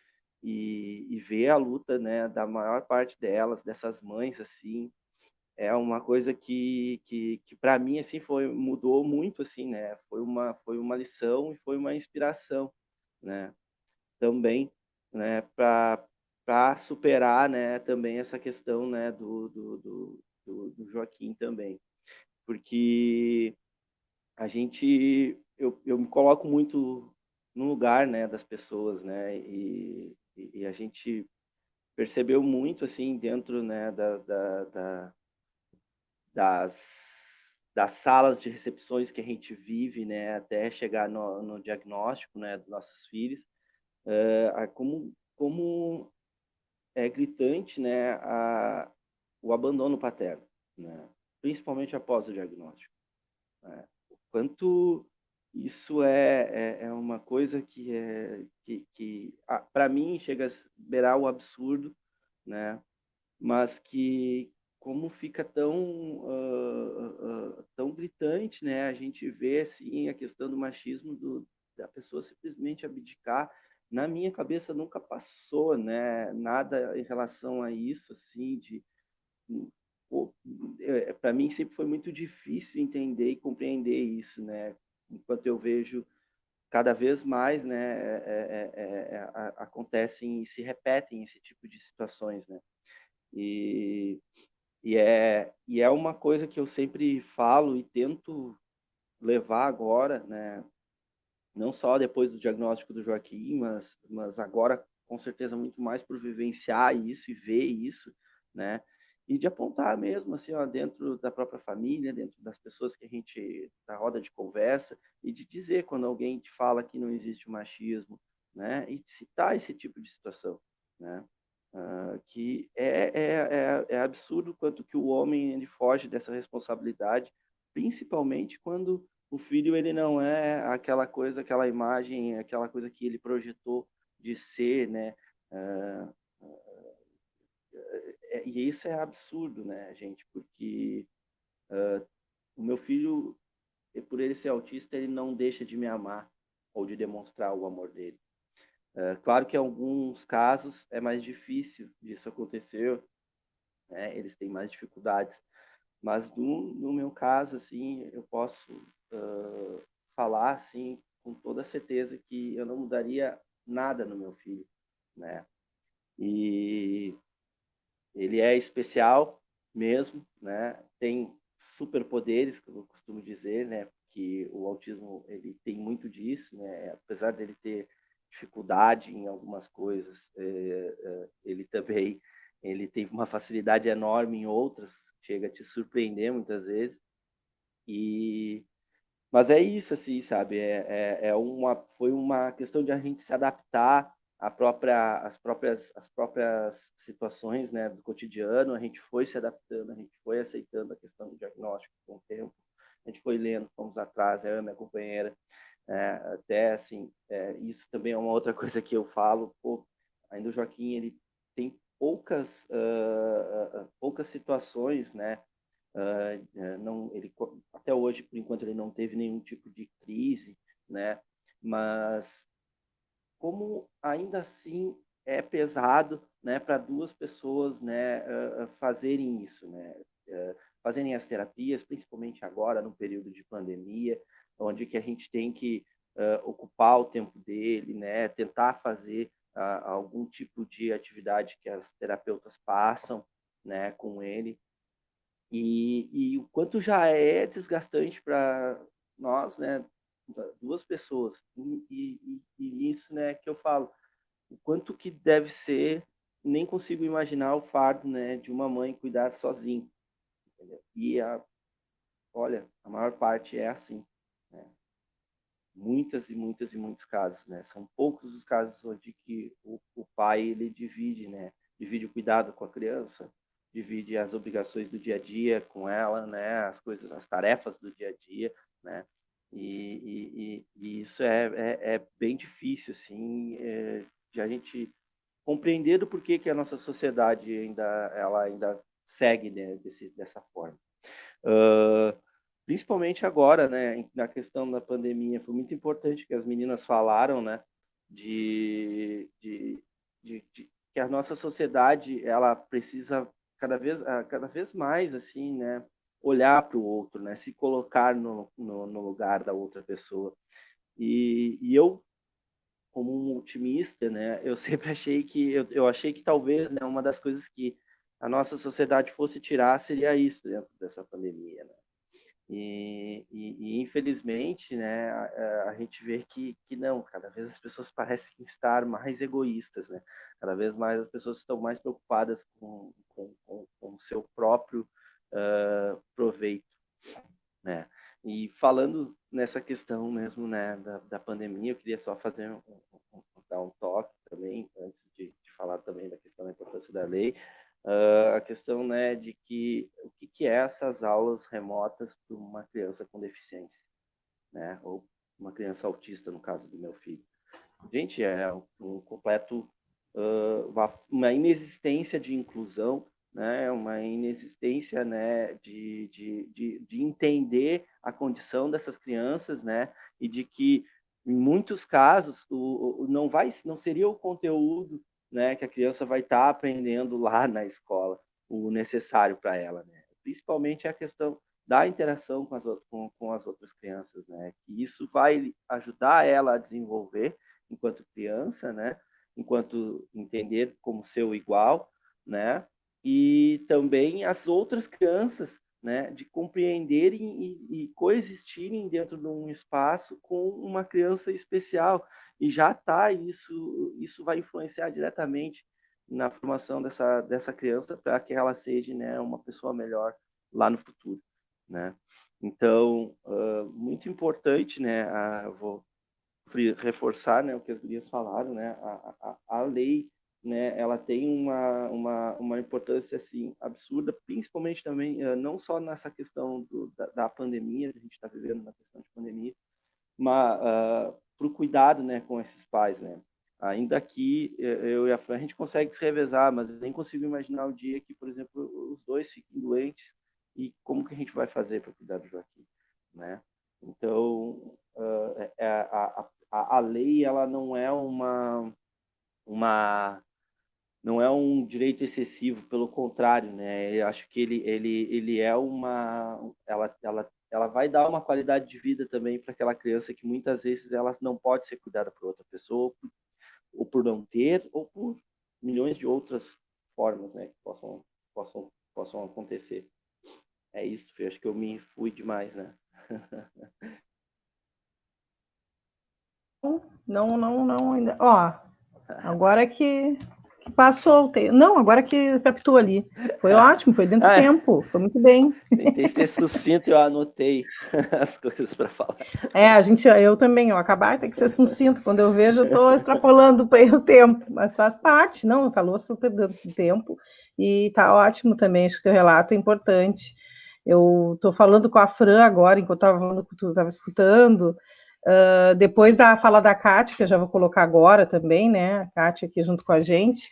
e ver a luta, né, da maior parte delas, dessas mães assim, é uma coisa que para mim assim mudou muito assim, né? Foi uma lição e foi uma inspiração, né? Também, né, para superar, né, também essa questão, né, do Joaquim também, porque eu me coloco muito no lugar, né, das pessoas, né, e a gente percebeu muito, assim, dentro, né, das salas de recepções que a gente vive, né, até chegar no diagnóstico, né, dos nossos filhos, como é gritante, né, o abandono paterno, né, principalmente após o diagnóstico. Né. O quanto isso é uma coisa que para mim, chega a beirar o absurdo, né, mas que como fica tão gritante, né, a gente vê assim a questão do machismo da pessoa simplesmente abdicar. Na minha cabeça nunca passou, né, nada em relação a isso, assim, para mim sempre foi muito difícil entender e compreender isso, né, enquanto eu vejo cada vez mais, né, acontecem e se repetem esse tipo de situações, né, e e é uma coisa que eu sempre falo e tento levar agora, né? Não só depois do diagnóstico do Joaquim, mas agora com certeza muito mais por vivenciar isso e ver isso, né? E de apontar mesmo, assim, ó, dentro da própria família, dentro das pessoas que a gente, da roda de conversa, e de dizer quando alguém te fala que não existe o machismo, né? E citar esse tipo de situação, né? Que é absurdo quanto que o homem ele foge dessa responsabilidade, principalmente quando o filho ele não é aquela coisa, aquela imagem, aquela coisa que ele projetou de ser, né? Uh, e isso é absurdo, né, gente? Porque o meu filho, por ele ser autista, ele não deixa de me amar ou de demonstrar o amor dele. Claro que em alguns casos é mais difícil disso acontecer, né? Eles têm mais dificuldades, mas no meu caso, assim, eu posso falar, assim, com toda certeza que eu não mudaria nada no meu filho, né? E ele é especial mesmo, né? Tem superpoderes, que eu costumo dizer, né? Que o autismo ele tem muito disso, né? Apesar dele ter dificuldade em algumas coisas, ele também ele tem uma facilidade enorme em outras, chega a te surpreender muitas vezes. E mas é isso, assim, sabe? Foi uma questão de a gente se adaptar às próprias situações, né, do cotidiano. A gente foi se adaptando, a gente foi aceitando a questão do diagnóstico com o tempo. A gente foi lendo, fomos atrás, eu e minha companheira. Até, assim, isso também é uma outra coisa que eu falo. Pô, ainda o Joaquim, ele tem poucas situações, né? Não, ele até hoje, por enquanto, ele não teve nenhum tipo de crise, né? Mas como ainda assim é pesado, né, para duas pessoas, né, fazerem isso, né? Fazerem as terapias, principalmente agora no período de pandemia, onde que a gente tem que ocupar o tempo dele, né? Tentar fazer algum tipo de atividade que as terapeutas passam, né, com ele. E o quanto já é desgastante para nós, né, duas pessoas. E isso, né, que eu falo, o quanto que deve ser, nem consigo imaginar o fardo, né, de uma mãe cuidar sozinha. Entendeu? Olha, a maior parte é assim, né? Muitas e muitas e muitos casos, né? São poucos os casos onde que o pai ele divide, né? Divide o cuidado com a criança, divide as obrigações do dia a dia com ela, né? As coisas, as tarefas do dia a dia, né? E isso é bem difícil, assim, de a gente compreender do porquê que a nossa sociedade ela ainda segue, né, dessa forma. Principalmente agora, né, na questão da pandemia, foi muito importante que as meninas falaram, né, de que a nossa sociedade ela precisa cada vez mais assim, né, olhar para o outro, né, se colocar no lugar da outra pessoa. E eu como um otimista, né, eu sempre achei que eu achei que talvez, né, uma das coisas que a nossa sociedade fosse tirar seria isso dentro dessa pandemia, né? Infelizmente, né, a gente vê que não, cada vez as pessoas parecem estar mais egoístas, né? Cada vez mais as pessoas estão mais preocupadas com o seu próprio proveito, né? E falando nessa questão mesmo, né, da pandemia, eu queria só dar um toque também, antes de falar também da questão da importância da lei, a questão, né, de que o que é essas aulas remotas para uma criança com deficiência, né, ou uma criança autista, no caso do meu filho. Gente, é um completo, uma inexistência de inclusão, né, uma inexistência, né, de entender a condição dessas crianças, né, e de que em muitos casos não seria o conteúdo, né, que a criança vai estar aprendendo lá na escola o necessário para ela, né? Principalmente a questão da interação com as outras crianças, né? Que isso vai ajudar ela a desenvolver enquanto criança, né? Enquanto entender como seu igual, né? E também as outras crianças, né? De compreenderem e coexistirem dentro de um espaço com uma criança especial. E já está isso vai influenciar diretamente na formação dessa criança para que ela seja, né, uma pessoa melhor lá no futuro, né? Então, muito importante, né? Vou reforçar, né, o que as gurias falaram, né, a lei, né, ela tem uma importância assim absurda, principalmente também não só nessa questão da pandemia, a gente está vivendo na questão de pandemia, mas para o cuidado, né, com esses pais, né. Ainda que eu e a Fran, a gente consegue se revezar, mas eu nem consigo imaginar o dia que, por exemplo, os dois fiquem doentes e como que a gente vai fazer para cuidar do Joaquim, né? Então, a a lei, ela não é não é um direito excessivo, pelo contrário, né? Eu acho que ele é ela vai dar uma qualidade de vida também para aquela criança que muitas vezes ela não pode ser cuidada por outra pessoa, ou por não ter, ou por milhões de outras formas, né, que possam acontecer. É isso, Fê, acho que eu me fui demais, né? Não, ainda. Ó, agora que passou o tempo. Não, agora que captou ali. Foi ótimo, foi dentro do tempo, foi muito bem. Tentei ser sucinto e eu anotei as coisas para falar. Eu também, acabar tem que ser sucinto. Quando eu vejo, eu estou extrapolando o tempo, mas faz parte, não, falou super dentro do tempo, e tá ótimo também, acho que o teu relato é importante. Eu estou falando com a Fran agora, enquanto tu estava escutando, depois da fala da Kátia, que eu já vou colocar agora também, né, a Kátia aqui junto com a gente,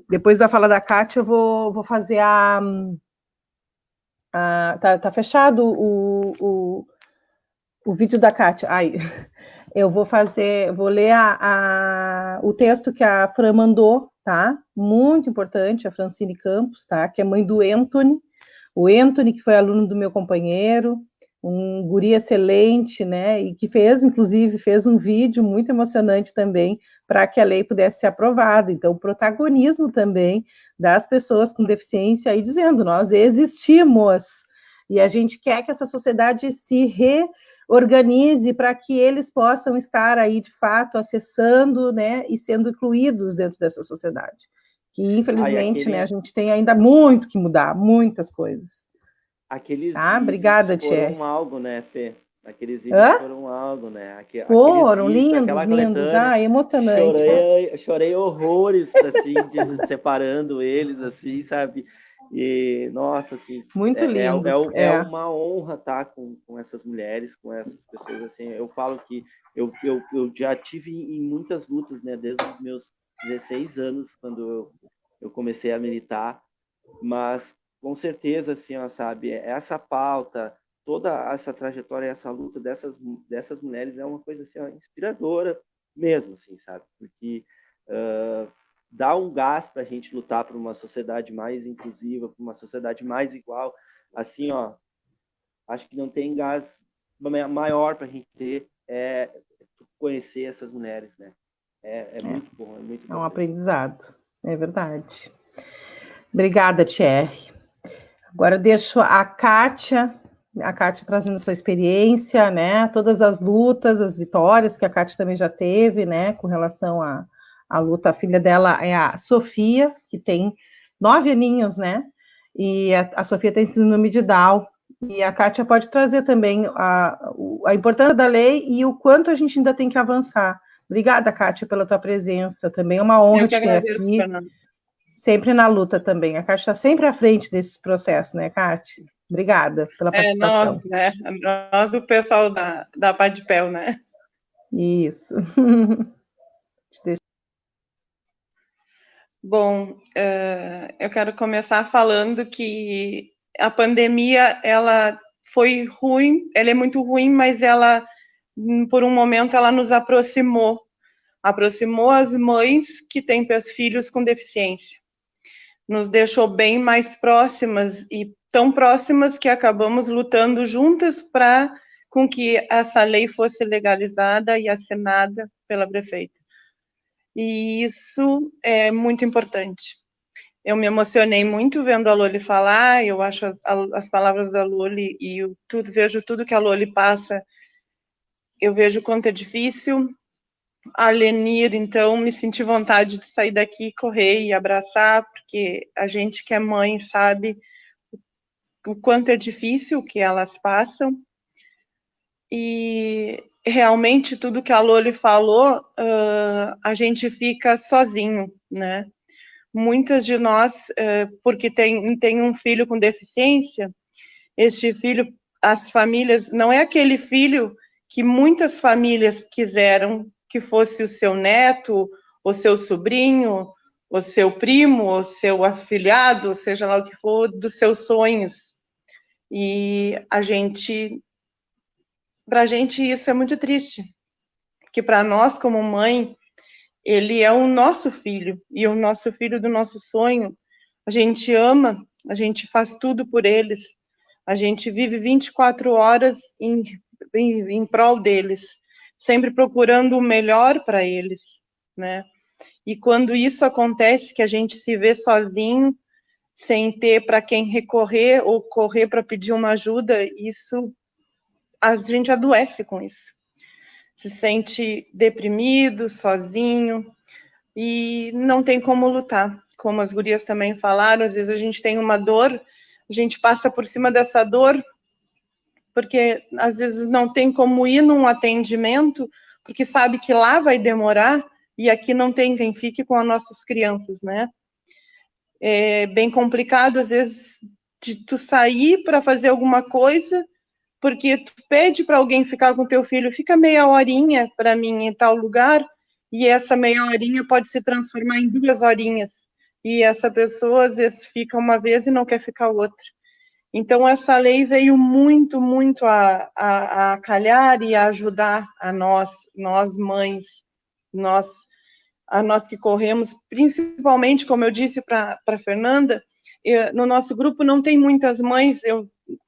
depois da fala da Kátia, eu vou fazer tá fechado o vídeo da Kátia. Eu vou ler o texto que a Fran mandou, tá? Muito importante, a Francine Campos, tá? Que é mãe do Anthony. O Anthony, que foi aluno do meu companheiro, um guri excelente, né? E que inclusive, fez um vídeo muito emocionante também para que a lei pudesse ser aprovada. Então, o protagonismo também das pessoas com deficiência aí dizendo, nós existimos e a gente quer que essa sociedade se reorganize para que eles possam estar aí, de fato, acessando, né, e sendo incluídos dentro dessa sociedade. Que, infelizmente, né, a gente tem ainda muito que mudar, muitas coisas. Aqueles Obrigada, vídeos foram Tchê. algo, né, Fê? Aqueles vídeos foram algo, né? Foram Aqueles vídeos, lindos, lindos. Emocionante. Chorei horrores, assim, separando eles, assim, sabe? E, nossa, assim, muito lindos. É uma honra estar com essas mulheres, com essas pessoas, assim. Eu falo que eu já tive em muitas lutas, né, desde os meus 16 anos, quando eu comecei a militar, mas com certeza, assim, ó, sabe, essa pauta, toda essa trajetória, essa luta dessas mulheres é uma coisa, assim, ó, inspiradora mesmo, assim, sabe, porque dá um gás para a gente lutar por uma sociedade mais inclusiva, por uma sociedade mais igual, assim, ó, acho que não tem gás maior para a gente ter, conhecer essas mulheres, né, muito bom, é muito bom. É um aprendizado, é verdade. Obrigada, Thierry. Agora eu deixo a Kátia trazendo sua experiência, né? Todas as lutas, as vitórias que a Kátia também já teve, né? Com relação à luta. A filha dela é a Sofia, que tem 9 aninhos, né? E a Sofia tem síndrome de Down. E a Kátia pode trazer também a importância da lei e o quanto a gente ainda tem que avançar. Obrigada, Kátia, pela tua presença. Também é uma honra te ter aqui. Fernanda. Sempre na luta também. A Kátia está sempre à frente desses processos, né, Kátia? Obrigada pela participação. Nós, né? Nós, o pessoal da Padpel, né? Isso. Bom, eu quero começar falando que a pandemia, ela foi ruim, ela é muito ruim, mas ela, por um momento, ela nos aproximou as mães que têm filhos com deficiência. Nos deixou bem mais próximas, e tão próximas que acabamos lutando juntas para com que essa lei fosse legalizada e assinada pela prefeita. E isso é muito importante. Eu me emocionei muito vendo a Loli falar, eu acho as palavras da Loli e vejo tudo que a Loli passa, eu vejo o quanto é difícil. A Lenir, então, me senti vontade de sair daqui, correr e abraçar, porque a gente que é mãe sabe o quanto é difícil que elas passam. E realmente tudo que a Loli falou, a gente fica sozinho, né? Muitas de nós, porque tem um filho com deficiência, este filho, as famílias, não é aquele filho que muitas famílias quiseram que fosse o seu neto, o seu sobrinho, o seu primo, o seu afilhado, seja lá o que for, dos seus sonhos. E pra gente isso é muito triste, porque para nós, como mãe, ele é o nosso filho, e o nosso filho do nosso sonho. A gente ama, a gente faz tudo por eles, a gente vive 24 horas em prol deles, sempre procurando o melhor para eles, né? E quando isso acontece, que a gente se vê sozinho, sem ter para quem recorrer ou correr para pedir uma ajuda, isso, a gente adoece com isso. Se sente deprimido, sozinho, e não tem como lutar. Como as gurias também falaram, às vezes a gente tem uma dor, a gente passa por cima dessa dor, porque às vezes não tem como ir num atendimento, porque sabe que lá vai demorar, e aqui não tem quem fique com as nossas crianças, né? É bem complicado, às vezes, de tu sair para fazer alguma coisa, porque tu pede para alguém ficar com teu filho, fica meia horinha para mim em tal lugar, e essa meia horinha pode se transformar em 2 horinhas, e essa pessoa às vezes fica uma vez e não quer ficar outra. Então essa lei veio muito, muito a calhar e a ajudar a nós mães, a nós que corremos, principalmente, como eu disse para a Fernanda, no nosso grupo não tem muitas mães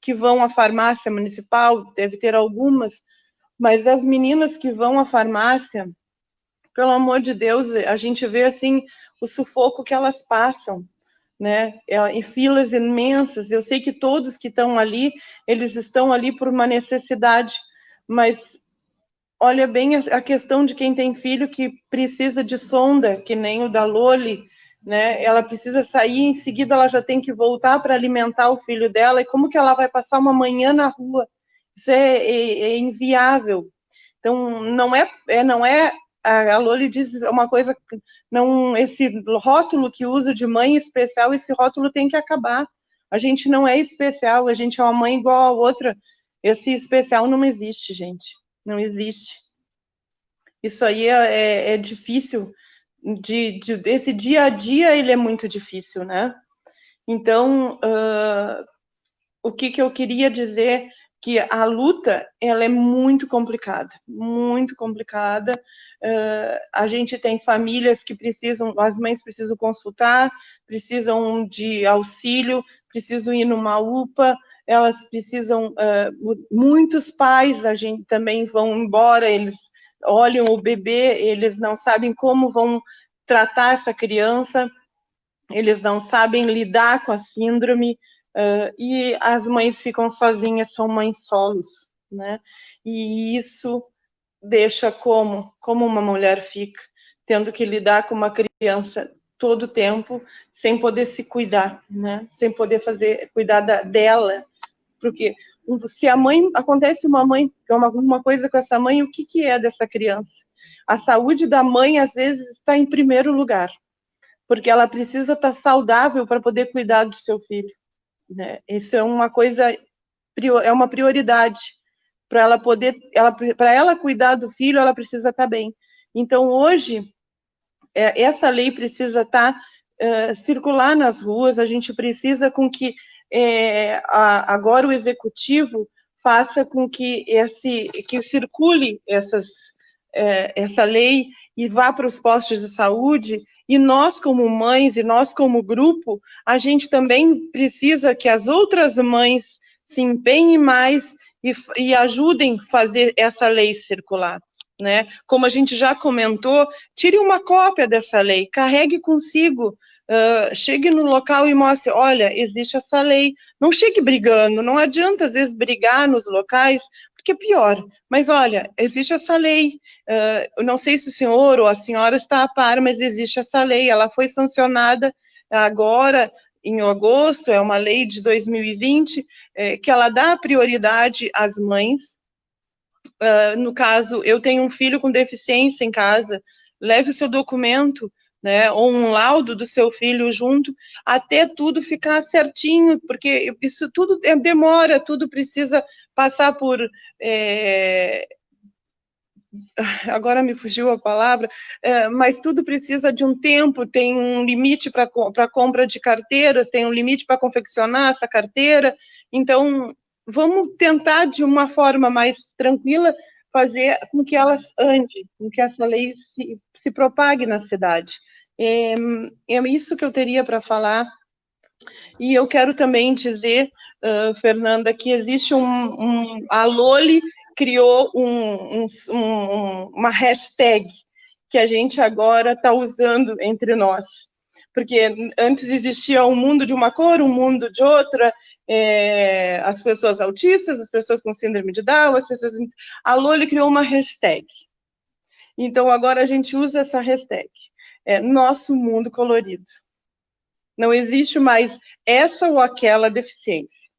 que vão à farmácia municipal, deve ter algumas, mas as meninas que vão à farmácia, pelo amor de Deus, a gente vê assim o sufoco que elas passam, né? Em filas imensas. Eu sei que todos que estão ali, eles estão ali por uma necessidade, mas olha bem a questão de quem tem filho que precisa de sonda, que nem o da Loli, né? Ela precisa sair, em seguida ela já tem que voltar para alimentar o filho dela, e como que ela vai passar uma manhã na rua? Isso é inviável. Então, não é a Loli diz uma coisa, não, esse rótulo que usa de mãe especial, esse rótulo tem que acabar. A gente não é especial, a gente é uma mãe igual a outra. Esse especial não existe, gente. Não existe. Isso aí é difícil, esse dia a dia ele é muito difícil, né? Então, o que eu queria dizer, que a luta, ela é muito complicada, a gente tem famílias que precisam, as mães precisam consultar, precisam de auxílio, precisam ir numa UPA, elas precisam, muitos pais, a gente também vão embora, eles olham o bebê, eles não sabem como vão tratar essa criança, eles não sabem lidar com a síndrome, e as mães ficam sozinhas, são mães solos, né? E isso deixa como uma mulher fica, tendo que lidar com uma criança todo o tempo, sem poder se cuidar, né? Sem poder cuidar dela, porque se a mãe, acontece alguma coisa com essa mãe, o que é dessa criança? A saúde da mãe, às vezes, está em primeiro lugar, porque ela precisa estar saudável para poder cuidar do seu filho, né? Isso é uma coisa, é uma prioridade. Para ela poder, para ela cuidar do filho, ela precisa estar bem. Então, hoje, essa lei precisa estar, circular nas ruas, a gente precisa com que agora o executivo faça com que circule essa lei e vá para os postos de saúde, e nós como mães, e nós como grupo, a gente também precisa que as outras mães se empenhem mais e ajudem a fazer essa lei circular, né? Como a gente já comentou, tire uma cópia dessa lei, carregue consigo, chegue no local e mostre, olha, existe essa lei. Não chegue brigando, não adianta às vezes brigar nos locais, porque é pior. Mas olha, existe essa lei, eu não sei se o senhor ou a senhora está a par, mas existe essa lei, ela foi sancionada agora, em agosto, é uma lei de 2020, que ela dá prioridade às mães. No caso, eu tenho um filho com deficiência em casa, leve o seu documento, né, ou um laudo do seu filho junto, até tudo ficar certinho, porque isso tudo demora, tudo precisa passar por... agora me fugiu a palavra, mas tudo precisa de um tempo, tem um limite para compra de carteiras, tem um limite para confeccionar essa carteira, então vamos tentar de uma forma mais tranquila fazer com que ela ande, com que essa lei se propague na cidade. É isso que eu teria para falar. E eu quero também dizer, Fernanda, que existe a Loli criou uma hashtag que a gente agora está usando entre nós. Porque antes existia um mundo de uma cor, um mundo de outra, as pessoas autistas, as pessoas com síndrome de Down, as pessoas... A Loli criou uma hashtag. Então, agora a gente usa essa hashtag. Nosso mundo colorido. Não existe mais essa ou aquela deficiência.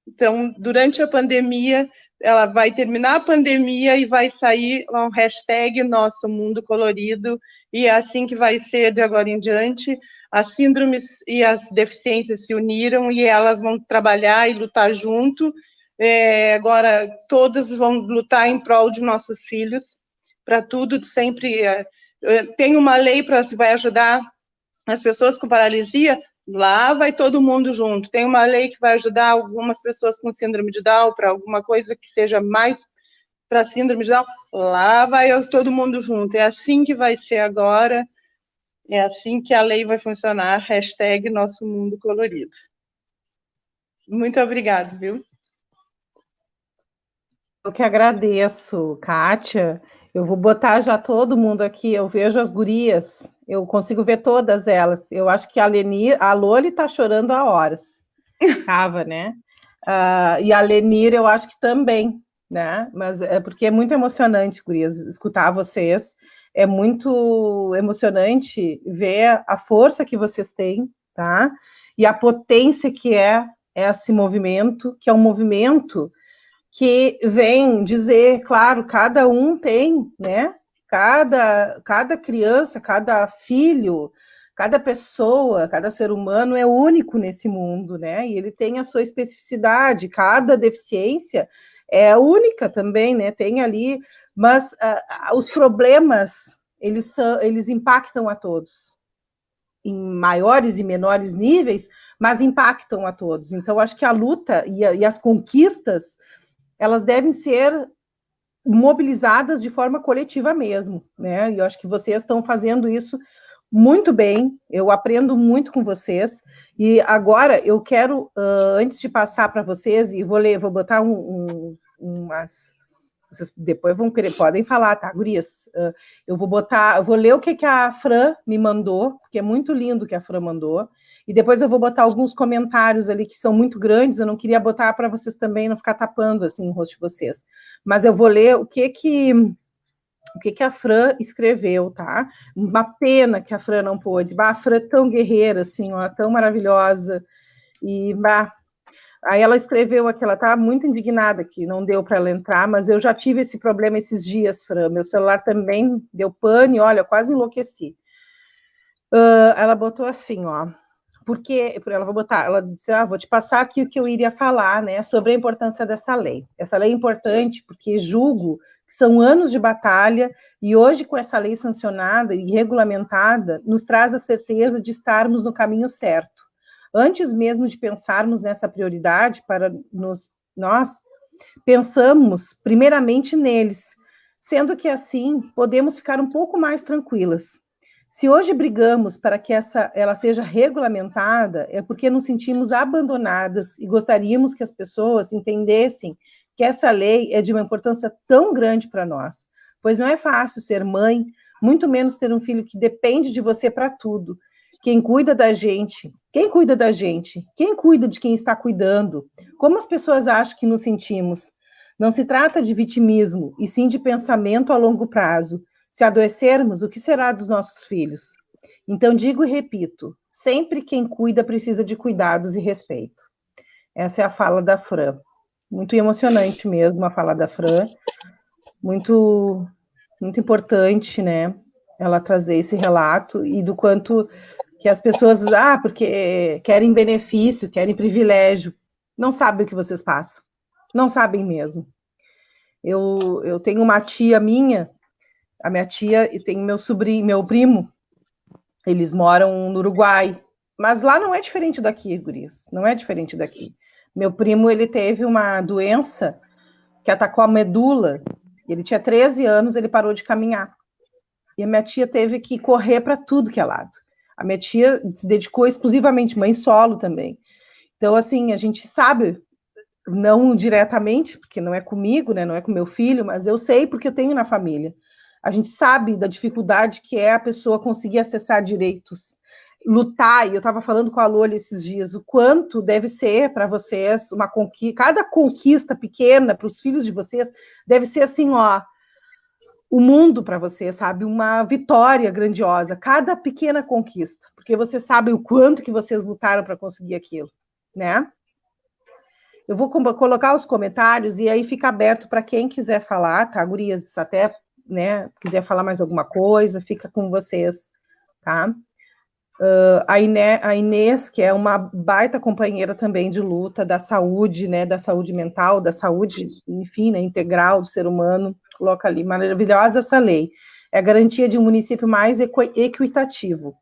Então, durante a pandemia, ela vai terminar a pandemia e vai sair um hashtag Nosso Mundo Colorido, e é assim que vai ser de agora em diante. As síndromes e as deficiências se uniram e elas vão trabalhar e lutar junto. Agora, todas vão lutar em prol de nossos filhos, para tudo, sempre. Tem uma lei que vai ajudar as pessoas com paralisia, lá vai todo mundo junto. Tem uma lei que vai ajudar algumas pessoas com síndrome de Down, para alguma coisa que seja mais para síndrome de Down, lá vai todo mundo junto. É assim que vai ser agora, é assim que a lei vai funcionar, hashtag Nosso Mundo Colorido. Muito obrigado, viu? Eu que agradeço, Kátia. Eu vou botar já todo mundo aqui, eu vejo as gurias, eu consigo ver todas elas. Eu acho que a Loli tá chorando há horas. Tava, né? E a Lenir eu acho que também, né? Mas é porque é muito emocionante, gurias, escutar vocês. É muito emocionante ver a força que vocês têm, tá? E a potência que é esse movimento, que é um movimento que vem dizer, claro, cada um tem, né? Cada criança, cada filho, cada pessoa, cada ser humano é único nesse mundo, né? E ele tem a sua especificidade, cada deficiência é única também, né? Tem ali, mas os problemas, eles impactam a todos, em maiores e menores níveis, mas impactam a todos. Então, acho que a luta e as conquistas, elas devem ser mobilizadas de forma coletiva mesmo, né? E eu acho que vocês estão fazendo isso muito bem, eu aprendo muito com vocês, e agora eu quero, antes de passar para vocês, e vou botar umas... Vocês depois podem falar, tá, gurias? Eu vou ler o que a Fran me mandou, porque é muito lindo o que a Fran mandou, e depois eu vou botar alguns comentários ali que são muito grandes, eu não queria botar para vocês também não ficar tapando assim o rosto de vocês. Mas eu vou ler o que a Fran escreveu, tá? Uma pena que a Fran não pôde. A Fran é tão guerreira, assim, ó, tão maravilhosa. E aí ela escreveu aqui, ela tá muito indignada que não deu para ela entrar, mas eu já tive esse problema esses dias, Fran. Meu celular também deu pane, olha, quase enlouqueci. Ela botou assim, ó. Porque ela disse, vou te passar aqui o que eu iria falar, né, sobre a importância dessa lei. Essa lei é importante porque julgo que são anos de batalha e hoje, com essa lei sancionada e regulamentada, nos traz a certeza de estarmos no caminho certo. Antes mesmo de pensarmos nessa prioridade nós pensamos primeiramente neles, sendo que assim podemos ficar um pouco mais tranquilas. Se hoje brigamos para que ela seja regulamentada, é porque nos sentimos abandonadas e gostaríamos que as pessoas entendessem que essa lei é de uma importância tão grande para nós, pois não é fácil ser mãe, muito menos ter um filho que depende de você para tudo. Quem cuida da gente? Quem cuida da gente? Quem cuida de quem está cuidando? Como as pessoas acham que nos sentimos? Não se trata de vitimismo, e sim de pensamento a longo prazo. Se adoecermos, o que será dos nossos filhos? Então, digo e repito, sempre quem cuida precisa de cuidados e respeito. Essa é a fala da Fran. Muito emocionante mesmo a fala da Fran. Muito, muito importante, né? Ela trazer esse relato e do quanto que as pessoas, porque querem benefício, querem privilégio, não sabem o que vocês passam. Não sabem mesmo. Eu tenho uma tia minha, a minha tia, e tem meu primo, eles moram no Uruguai, mas lá não é diferente daqui, gurias, não é diferente daqui. Meu primo, ele teve uma doença que atacou a medula. Ele tinha 13 anos, ele parou de caminhar. E a minha tia teve que correr para tudo que é lado. A minha tia se dedicou exclusivamente, mãe solo também. Então, assim, a gente sabe, não diretamente, porque não é comigo, né, não é com meu filho, mas eu sei porque eu tenho na família. A gente sabe da dificuldade que é a pessoa conseguir acessar direitos, lutar, e eu estava falando com a Loli esses dias, o quanto deve ser para vocês uma conquista, cada conquista pequena para os filhos de vocês, deve ser assim, ó, o mundo para você, sabe? Uma vitória grandiosa, cada pequena conquista, porque você sabe o quanto que vocês lutaram para conseguir aquilo, né? Eu vou colocar os comentários e aí fica aberto para quem quiser falar, tá, gurias? Até, né, quiser falar mais alguma coisa, fica com vocês, tá? A Inês, que é uma baita companheira também de luta da saúde, né, da saúde mental, da saúde, enfim, né, integral do ser humano, coloca ali, maravilhosa essa lei, é a garantia de um município mais equitativo.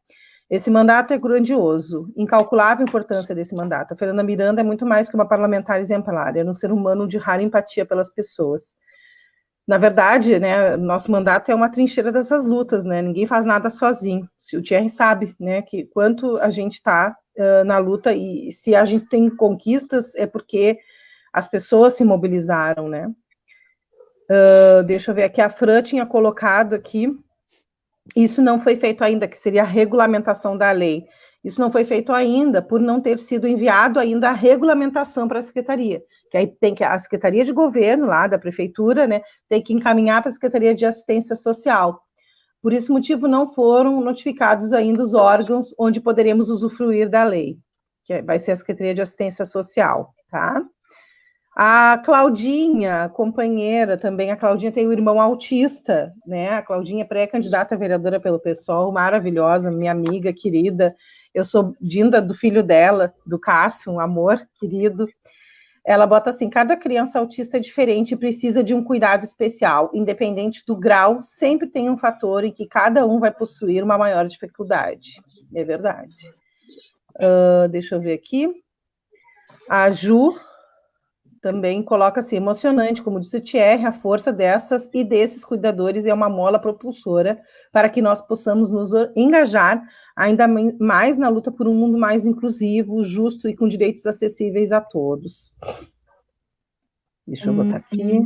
Esse mandato é grandioso, incalculável a importância desse mandato. A Fernanda Miranda é muito mais que uma parlamentar exemplar, é um ser humano de rara empatia pelas pessoas. Na verdade, né, nosso mandato é uma trincheira dessas lutas, né, ninguém faz nada sozinho. O Thierry sabe, né, que quanto a gente está na luta, e se a gente tem conquistas, é porque as pessoas se mobilizaram, né. Deixa eu ver aqui, a Fran tinha colocado aqui, isso não foi feito ainda, que seria a regulamentação da lei. Isso não foi feito ainda, por não ter sido enviado ainda a regulamentação para a Secretaria, que aí tem que a Secretaria de Governo, lá da Prefeitura, né, tem que encaminhar para a Secretaria de Assistência Social. Por esse motivo, não foram notificados ainda os órgãos onde poderemos usufruir da lei, que vai ser a Secretaria de Assistência Social, tá? A Claudinha, companheira também, a Claudinha tem um irmão autista, né? A Claudinha é pré-candidata a vereadora pelo PSOL, maravilhosa, minha amiga querida. Eu sou dinda do filho dela, do Cássio, um amor querido. Ela bota assim: cada criança autista é diferente e precisa de um cuidado especial, independente do grau, sempre tem um fator em que cada um vai possuir uma maior dificuldade. É verdade. Deixa eu ver aqui. A Ju também coloca assim: emocionante, como disse o Thierry, a força dessas e desses cuidadores é uma mola propulsora para que nós possamos nos engajar ainda mais na luta por um mundo mais inclusivo, justo e com direitos acessíveis a todos. Deixa eu botar aqui.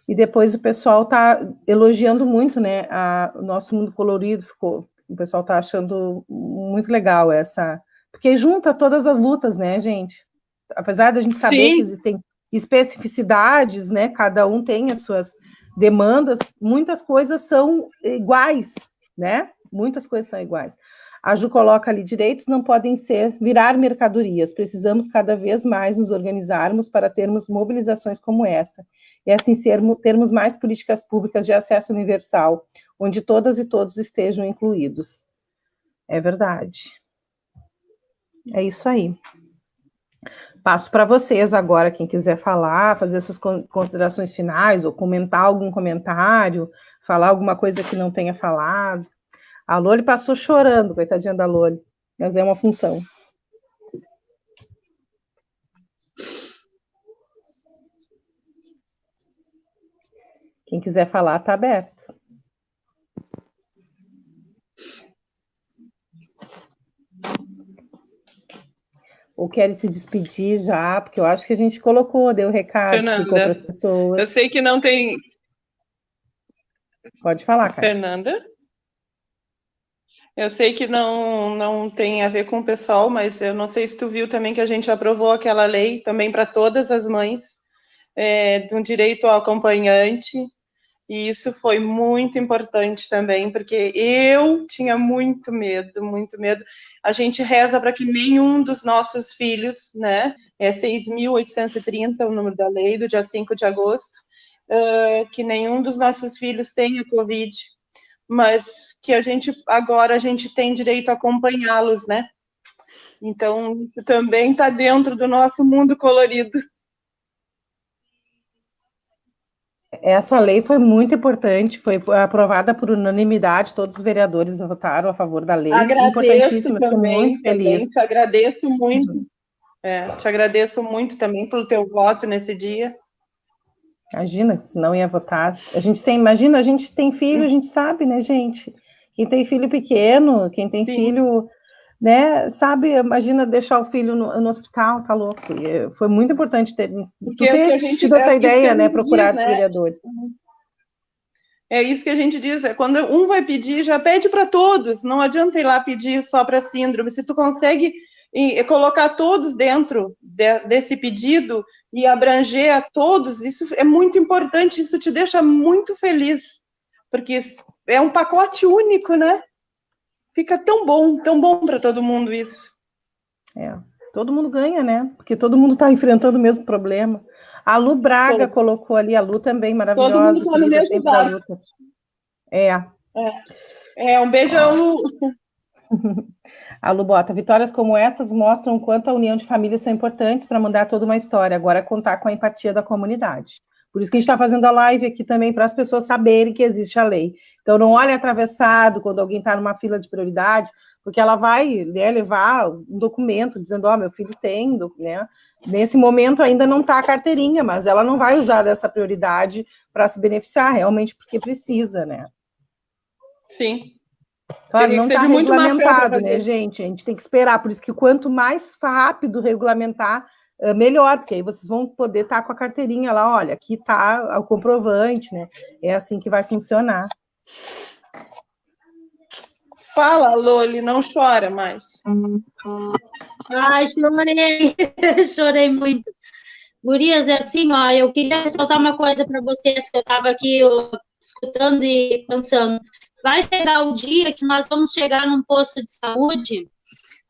E depois o pessoal está elogiando muito, né, o nosso mundo colorido, o pessoal está achando muito legal essa, porque junta todas as lutas, né, gente? Apesar da gente saber que existem especificidades, né, cada um tem as suas demandas, muitas coisas são iguais, né? Muitas coisas são iguais. A Ju coloca ali: direitos não podem virar mercadorias, precisamos cada vez mais nos organizarmos para termos mobilizações como essa, e assim termos mais políticas públicas de acesso universal, onde todas e todos estejam incluídos. É verdade. É isso aí. Passo para vocês agora, quem quiser falar, fazer suas considerações finais, ou comentar algum comentário, falar alguma coisa que não tenha falado. A Loli passou chorando, coitadinha da Loli, mas é uma função. Quem quiser falar, está aberto. Ou quer se despedir já, porque eu acho que a gente deu recado, explicou para as pessoas. Eu sei que não tem... Pode falar, Kátia. Fernanda? Eu sei que não tem a ver com o pessoal, mas eu não sei se tu viu também que a gente aprovou aquela lei também para todas as mães, de um direito ao acompanhante, e isso foi muito importante também, porque eu tinha muito medo, muito medo. A gente reza para que nenhum dos nossos filhos, né, é 6.830 o número da lei, do dia 5 de agosto, que nenhum dos nossos filhos tenha Covid, mas que agora a gente tem direito a acompanhá-los, né? Então, isso também está dentro do nosso mundo colorido. Essa lei foi muito importante, foi aprovada por unanimidade, todos os vereadores votaram a favor da lei. Agradeço também, muito feliz. Te agradeço muito. Te agradeço muito também pelo teu voto nesse dia. Imagina, se não ia votar. A gente imagina, a gente tem filho, a gente sabe, né, gente? Quem tem filho pequeno, quem tem filho, né, sabe, imagina deixar o filho no hospital, tá louco. E foi muito importante ter tido essa ideia, né, procurado os vereadores. É isso que a gente diz, quando um vai pedir, já pede para todos, não adianta ir lá pedir só para síndrome, se tu consegue colocar todos dentro desse pedido e abranger a todos, isso é muito importante, isso te deixa muito feliz, porque é um pacote único, né? Fica tão bom para todo mundo isso. Todo mundo ganha, né? Porque todo mundo está enfrentando o mesmo problema. A Lu Braga colocou ali, a Lu também, maravilhosa. Todo mundo está no mesmo barco. Um beijo, Lu. A Lu bota, vitórias como estas mostram o quanto a união de famílias são importantes para mandar toda uma história, agora contar com a empatia da comunidade. Por isso que a gente está fazendo a live aqui também, para as pessoas saberem que existe a lei. Então, não olhe atravessado quando alguém está numa fila de prioridade, porque ela vai, né, levar um documento dizendo, meu filho tem, né? Nesse momento ainda não está a carteirinha, mas ela não vai usar dessa prioridade para se beneficiar, realmente porque precisa, né? Sim. Claro, não está regulamentado, né, gente? A gente tem que esperar, por isso que quanto mais rápido regulamentar, melhor, porque aí vocês vão poder estar com a carteirinha lá, olha, aqui está o comprovante, né? É assim que vai funcionar. Fala, Loli, não chora mais. Ai, chorei, chorei muito. Gurias, é assim, ó, eu queria ressaltar uma coisa para vocês, que eu estava aqui escutando e pensando. Vai chegar o dia que nós vamos chegar num posto de saúde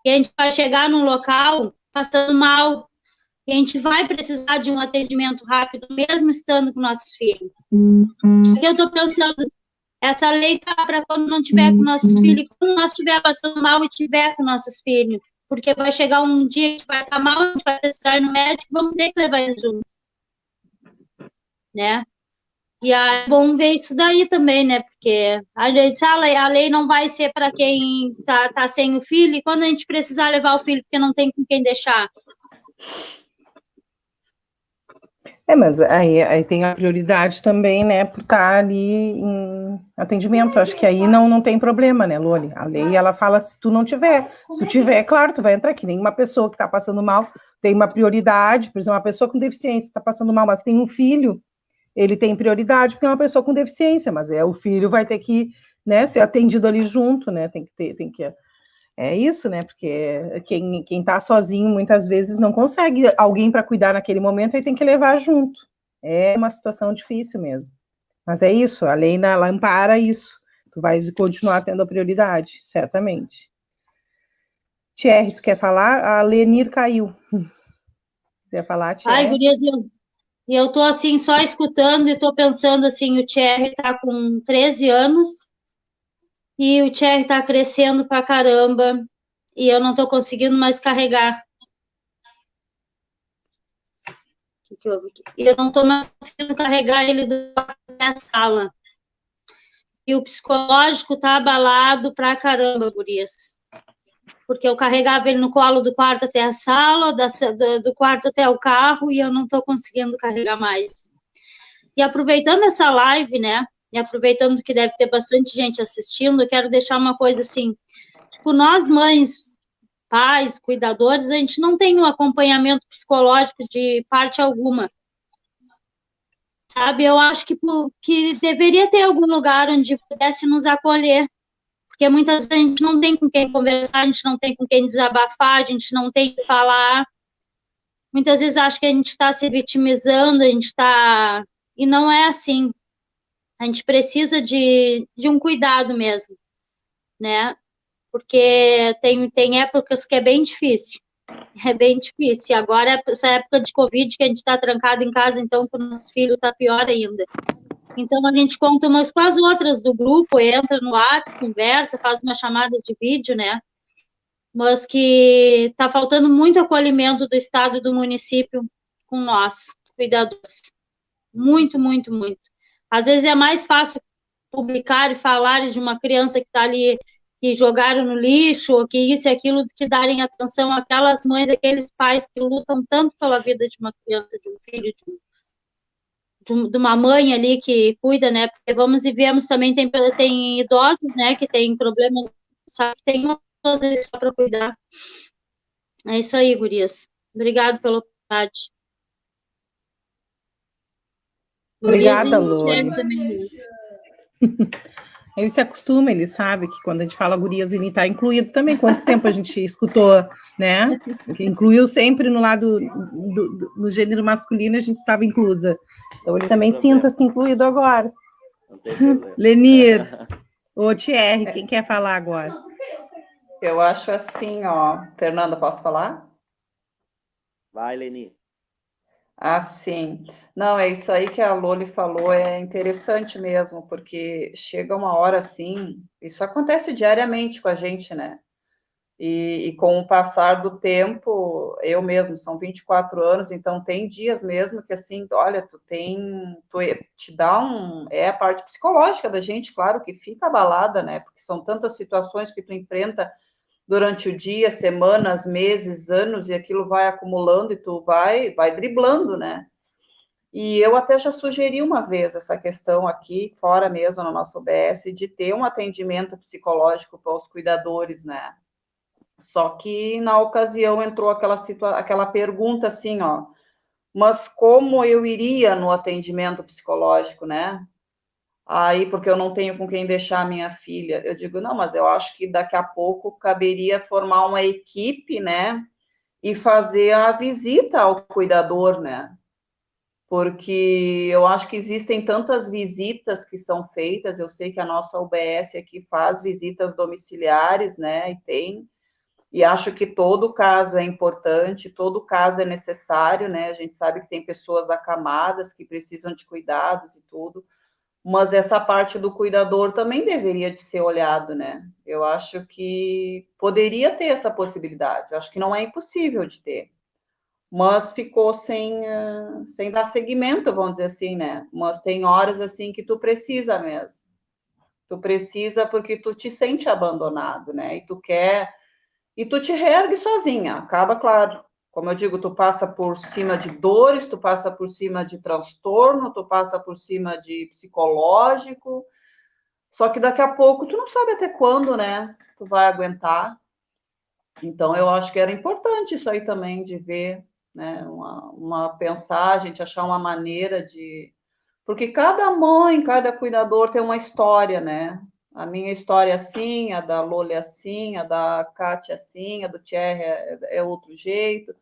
e a gente vai chegar num local passando mal e a gente vai precisar de um atendimento rápido, mesmo estando com nossos filhos. Porque eu estou pensando, essa lei está para quando não tiver com nossos filhos, quando nós estiver passando mal e tiver com nossos filhos. Porque vai chegar um dia que vai estar mal, a gente vai precisar ir no médico, vamos ter que levar ele junto. Né? E é bom ver isso daí também, né? Porque a lei não vai ser para quem tá sem o filho, e quando a gente precisar levar o filho, porque não tem com quem deixar. Mas aí tem a prioridade também, né, por estar ali em atendimento. Acho que aí não tem problema, né, Loli? A lei, ela fala se tu não tiver. Se tu tiver, claro, tu vai entrar aqui. Nenhuma pessoa que está passando mal tem uma prioridade. Por exemplo, uma pessoa com deficiência está passando mal, mas tem um filho, ele tem prioridade porque é uma pessoa com deficiência, mas o filho vai ter que, né, ser atendido ali junto, né? Tem que é isso, né? Porque quem está sozinho muitas vezes não consegue alguém para cuidar naquele momento e tem que levar junto. É uma situação difícil mesmo. Mas é isso, a lei ela ampara isso. Tu vais continuar tendo a prioridade, certamente. Thierry, tu quer falar? A Lenir caiu. Você ia falar, Thierry? Ai, gurias, eu tô assim, só escutando e tô pensando assim, o Thierry tá com 13 anos, e o Thierry está crescendo pra caramba e eu não estou conseguindo mais carregar. Eu não estou mais conseguindo carregar ele da sala. E o psicológico tá abalado pra caramba, gurias. Porque eu carregava ele no colo do quarto até a sala, do quarto até o carro, e eu não estou conseguindo carregar mais. E aproveitando essa live, né? E aproveitando que deve ter bastante gente assistindo, eu quero deixar uma coisa assim, tipo, nós mães, pais, cuidadores, a gente não tem um acompanhamento psicológico de parte alguma, sabe? Eu acho que deveria ter algum lugar onde pudesse nos acolher, porque muitas vezes a gente não tem com quem conversar, a gente não tem com quem desabafar, a gente não tem que falar, muitas vezes acho que a gente está se vitimizando, a gente está... E não é assim. A gente precisa de um cuidado mesmo, né? Porque tem épocas que é bem difícil. É bem difícil. Agora, essa época de Covid, que a gente está trancado em casa, então, com o nosso filho está pior ainda. Então, a gente conta umas com as outras do grupo, entra no WhatsApp, conversa, faz uma chamada de vídeo, né? Mas que está faltando muito acolhimento do Estado e do município com nós, cuidadores. Muito, muito, muito. Às vezes é mais fácil publicar e falar de uma criança que está ali, que jogaram no lixo, ou que isso e aquilo, do que darem atenção àquelas mães, aqueles pais que lutam tanto pela vida de uma criança, de um filho, de uma mãe ali que cuida, né? Porque vamos e viemos também, tem idosos, né, que tem problemas, sabe? Tem uma pessoa só para cuidar. É isso aí, gurias. Obrigado pela oportunidade. Gurias Obrigada, e Loli. chefe também. Ele se acostuma, ele sabe que quando a gente fala gurias, ele está incluído também. Quanto tempo a gente escutou, né? Que incluiu sempre no lado do gênero masculino, a gente estava inclusa. Então ele também sinta-se incluído agora. Não tem problema. Lenir, ô Thierry, quem quer falar agora? Eu acho assim, ó. Fernanda, posso falar? Vai, Leni. Ah, sim. Não, é isso aí que a Loli falou, é interessante mesmo, porque chega uma hora assim, isso acontece diariamente com a gente, né? E com o passar do tempo, eu mesmo, são 24 anos, então tem dias mesmo que assim, olha, te dá é a parte psicológica da gente, claro, que fica abalada, né? Porque são tantas situações que tu enfrenta durante o dia, semanas, meses, anos, e aquilo vai acumulando e tu vai driblando, né? E eu até já sugeri uma vez essa questão aqui, fora mesmo na nossa UBS, de ter um atendimento psicológico para os cuidadores, né? Só que na ocasião entrou aquela pergunta assim, ó, mas como eu iria no atendimento psicológico, né? Aí, porque eu não tenho com quem deixar a minha filha. Eu digo, não, mas eu acho que daqui a pouco caberia formar uma equipe, né? E fazer a visita ao cuidador, né? Porque eu acho que existem tantas visitas que são feitas. Eu sei que a nossa UBS aqui faz visitas domiciliares, né? E acho que todo caso é importante, todo caso é necessário, né? A gente sabe que tem pessoas acamadas que precisam de cuidados e tudo, mas essa parte do cuidador também deveria de ser olhado, né? Eu acho que poderia ter essa possibilidade. Eu acho que não é impossível de ter, mas ficou sem dar seguimento, vamos dizer assim, né? Mas tem horas assim que tu precisa mesmo. Tu precisa porque tu te sente abandonado, né? E tu te reergue sozinha. Acaba, claro. Como eu digo, tu passa por cima de dores, tu passa por cima de transtorno, tu passa por cima de psicológico. Só que daqui a pouco tu não sabe até quando, né? Tu vai aguentar. Então eu acho que era importante isso aí também de ver, né? Pensar, a gente achar uma maneira de. Porque cada mãe, cada cuidador tem uma história, né? A minha história é assim, a da Loli é assim, a da Kátia é assim, a do Thierry é outro jeito,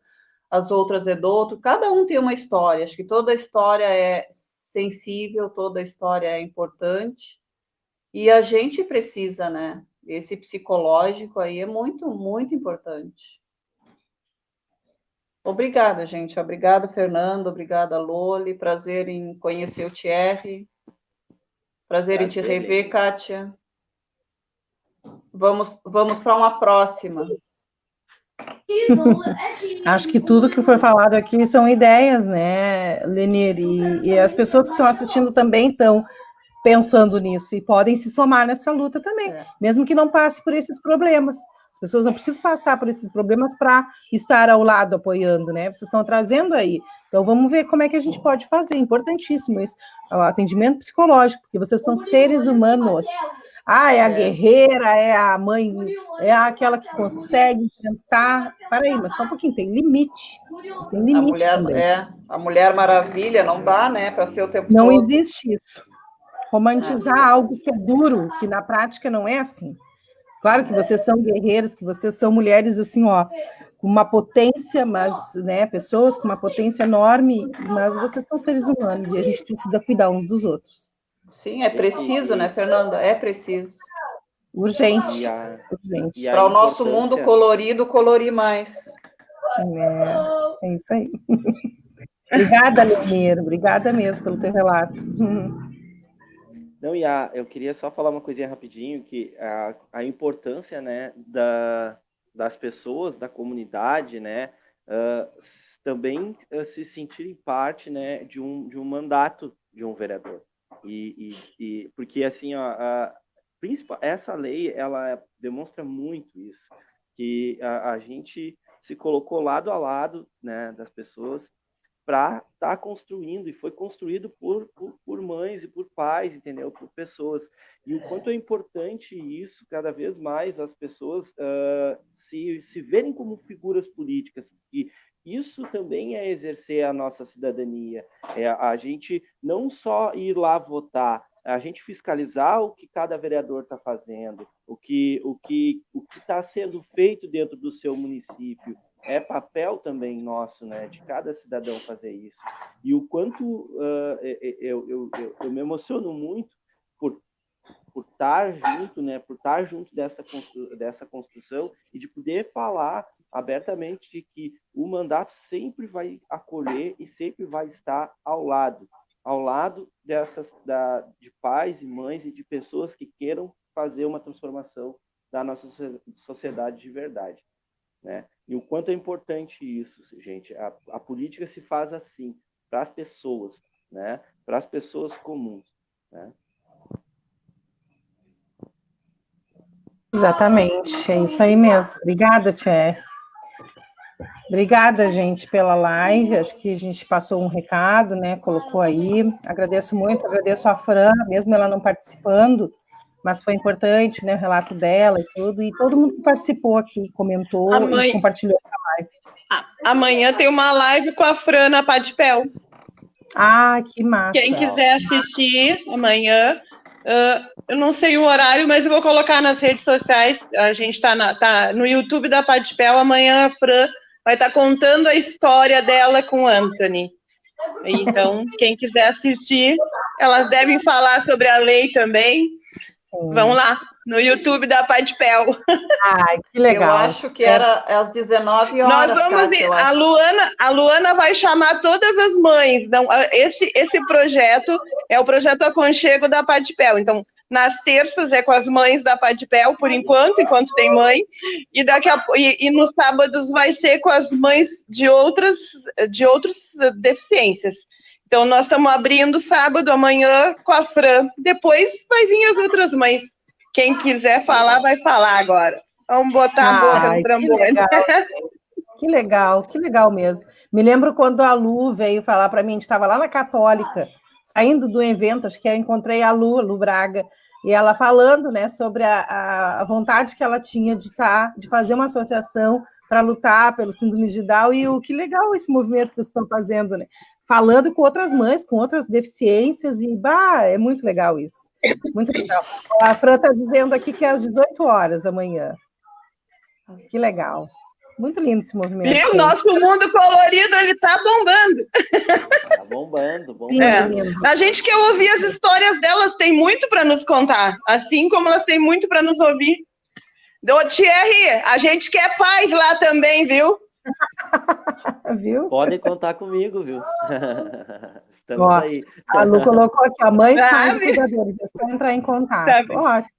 as outras é do outro. Cada um tem uma história. Acho que toda história é sensível, toda história é importante. E a gente precisa, né? Esse psicológico aí é muito, muito importante. Obrigada, gente. Obrigada, Fernando. Obrigada, Loli. Prazer em conhecer o Thierry. Prazer em te rever, Kátia. Vamos para uma próxima. Acho que tudo que foi falado aqui são ideias, né, Lenir? E as pessoas que estão assistindo também estão pensando nisso e podem se somar nessa luta também, mesmo que não passe por esses problemas. As pessoas não precisam passar por esses problemas para estar ao lado apoiando, né? Vocês estão trazendo aí. Então vamos ver como é que a gente pode fazer. Importantíssimo isso, o atendimento psicológico, porque vocês são seres humanos. Ah, é a guerreira, é a mãe, é aquela que consegue enfrentar. Peraí, mas só um pouquinho, tem limite. Tem limite também. A Mulher Maravilha não dá, né, para ser o tempo não todo. Não existe isso. Romantizar algo que é duro, que na prática não é assim. Claro que vocês são guerreiras, que vocês são mulheres assim, ó, com uma potência, mas, né, pessoas com uma potência enorme, mas vocês são seres humanos e a gente precisa cuidar uns dos outros. Sim, é preciso, né, Fernanda? É preciso. Urgente. Urgente. Para o nosso mundo colorido, colorir mais. É isso aí. Obrigada, Leonir. Obrigada mesmo pelo teu relato. Não, eu queria só falar uma coisinha rapidinho, que a importância, né, das pessoas, da comunidade, né, também se sentirem parte, né, de um mandato de um vereador. Porque, assim, essa lei, ela demonstra muito isso, que a gente se colocou lado a lado, né, das pessoas, para estar construindo, e foi construído por mães e por pais, entendeu? Por pessoas. E o quanto é importante isso, cada vez mais as pessoas se verem como figuras políticas, porque isso também é exercer a nossa cidadania, é a gente não só ir lá votar, a gente fiscalizar o que cada vereador está fazendo, o que está sendo feito dentro do seu município. É papel também nosso, né, de cada cidadão fazer isso. E o quanto eu me emociono muito por estar junto, né, por estar junto dessa construção e de poder falar abertamente de que o mandato sempre vai acolher e sempre vai estar ao lado de pais e mães e de pessoas que queiram fazer uma transformação da nossa sociedade de verdade, né? E o quanto é importante isso, gente. A política se faz assim, para as pessoas, né? Para as pessoas comuns, né? Exatamente, é isso aí mesmo. Obrigada, Tchê. Obrigada, gente, pela live. Acho que a gente passou um recado, né? Colocou aí. Agradeço muito, agradeço a Fran, mesmo ela não participando, mas foi importante, né? O relato dela e tudo. E todo mundo que participou aqui, comentou e compartilhou essa live. Amanhã tem uma live com a Fran na Padpel. Ah, que massa. Quem quiser assistir amanhã, eu não sei o horário, mas eu vou colocar nas redes sociais. A gente tá no YouTube da Padpel. Amanhã a Fran vai estar contando a história dela com o Anthony. Então, quem quiser assistir, elas devem falar sobre a lei também. Sim. Vão lá, no YouTube da Padpel. Ai, que legal. Eu acho que era às 19 horas. Nós vamos ir, a Luana vai chamar todas as mães. Então, esse projeto é o projeto Aconchego da Padpel. Então, nas terças é com as mães da Padpel, por enquanto tem mãe, e nos sábados vai ser com as mães de outras deficiências. Então, nós estamos abrindo sábado, amanhã, com a Fran. Depois vai vir as outras mães. Quem quiser falar, vai falar agora. Vamos botar a boca no trambolho. Que legal mesmo. Me lembro quando a Lu veio falar para mim, a gente estava lá na Católica, saindo do evento, acho que eu encontrei a Lu Braga, e ela falando, né, sobre a vontade que ela tinha de fazer uma associação para lutar pelo síndrome de Down, e que legal esse movimento que vocês estão fazendo, né? Falando com outras mães, com outras deficiências, e é muito legal isso. Muito legal. A Fran está dizendo aqui que é às 18 horas amanhã. Que legal. Muito lindo esse movimento. E o nosso mundo colorido, ele tá bombando. Tá bombando. A gente quer ouvir as histórias delas, tem muito para nos contar, assim como elas têm muito para nos ouvir. Ô, Thierry, a gente quer paz lá também, viu? Viu? Podem contar comigo, viu? Estamos aí. A Lu colocou aqui, mães, pais e cuidadores. Vou entrar em contato. Ótimo.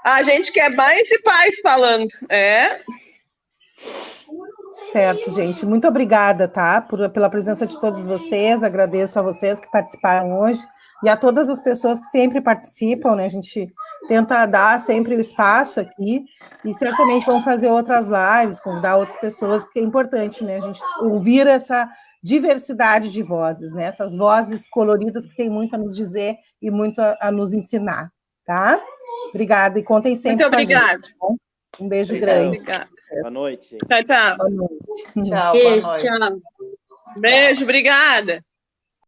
A gente quer mães e pais falando. Certo, gente. Muito obrigada, tá? Pela presença de todos vocês. Agradeço a vocês que participaram hoje e a todas as pessoas que sempre participam, né? A gente tenta dar sempre o espaço aqui e certamente vamos fazer outras lives, convidar outras pessoas, porque é importante, né? A gente ouvir essa diversidade de vozes, né? Essas vozes coloridas que tem muito a nos dizer e muito a nos ensinar, tá? Obrigada e contem sempre com a gente. Muito obrigada. Tá? Um beijo grande. Obrigado. Boa noite. Tchau. Boa noite. Tchau, beijo, boa noite. Tchau. Beijo, obrigada.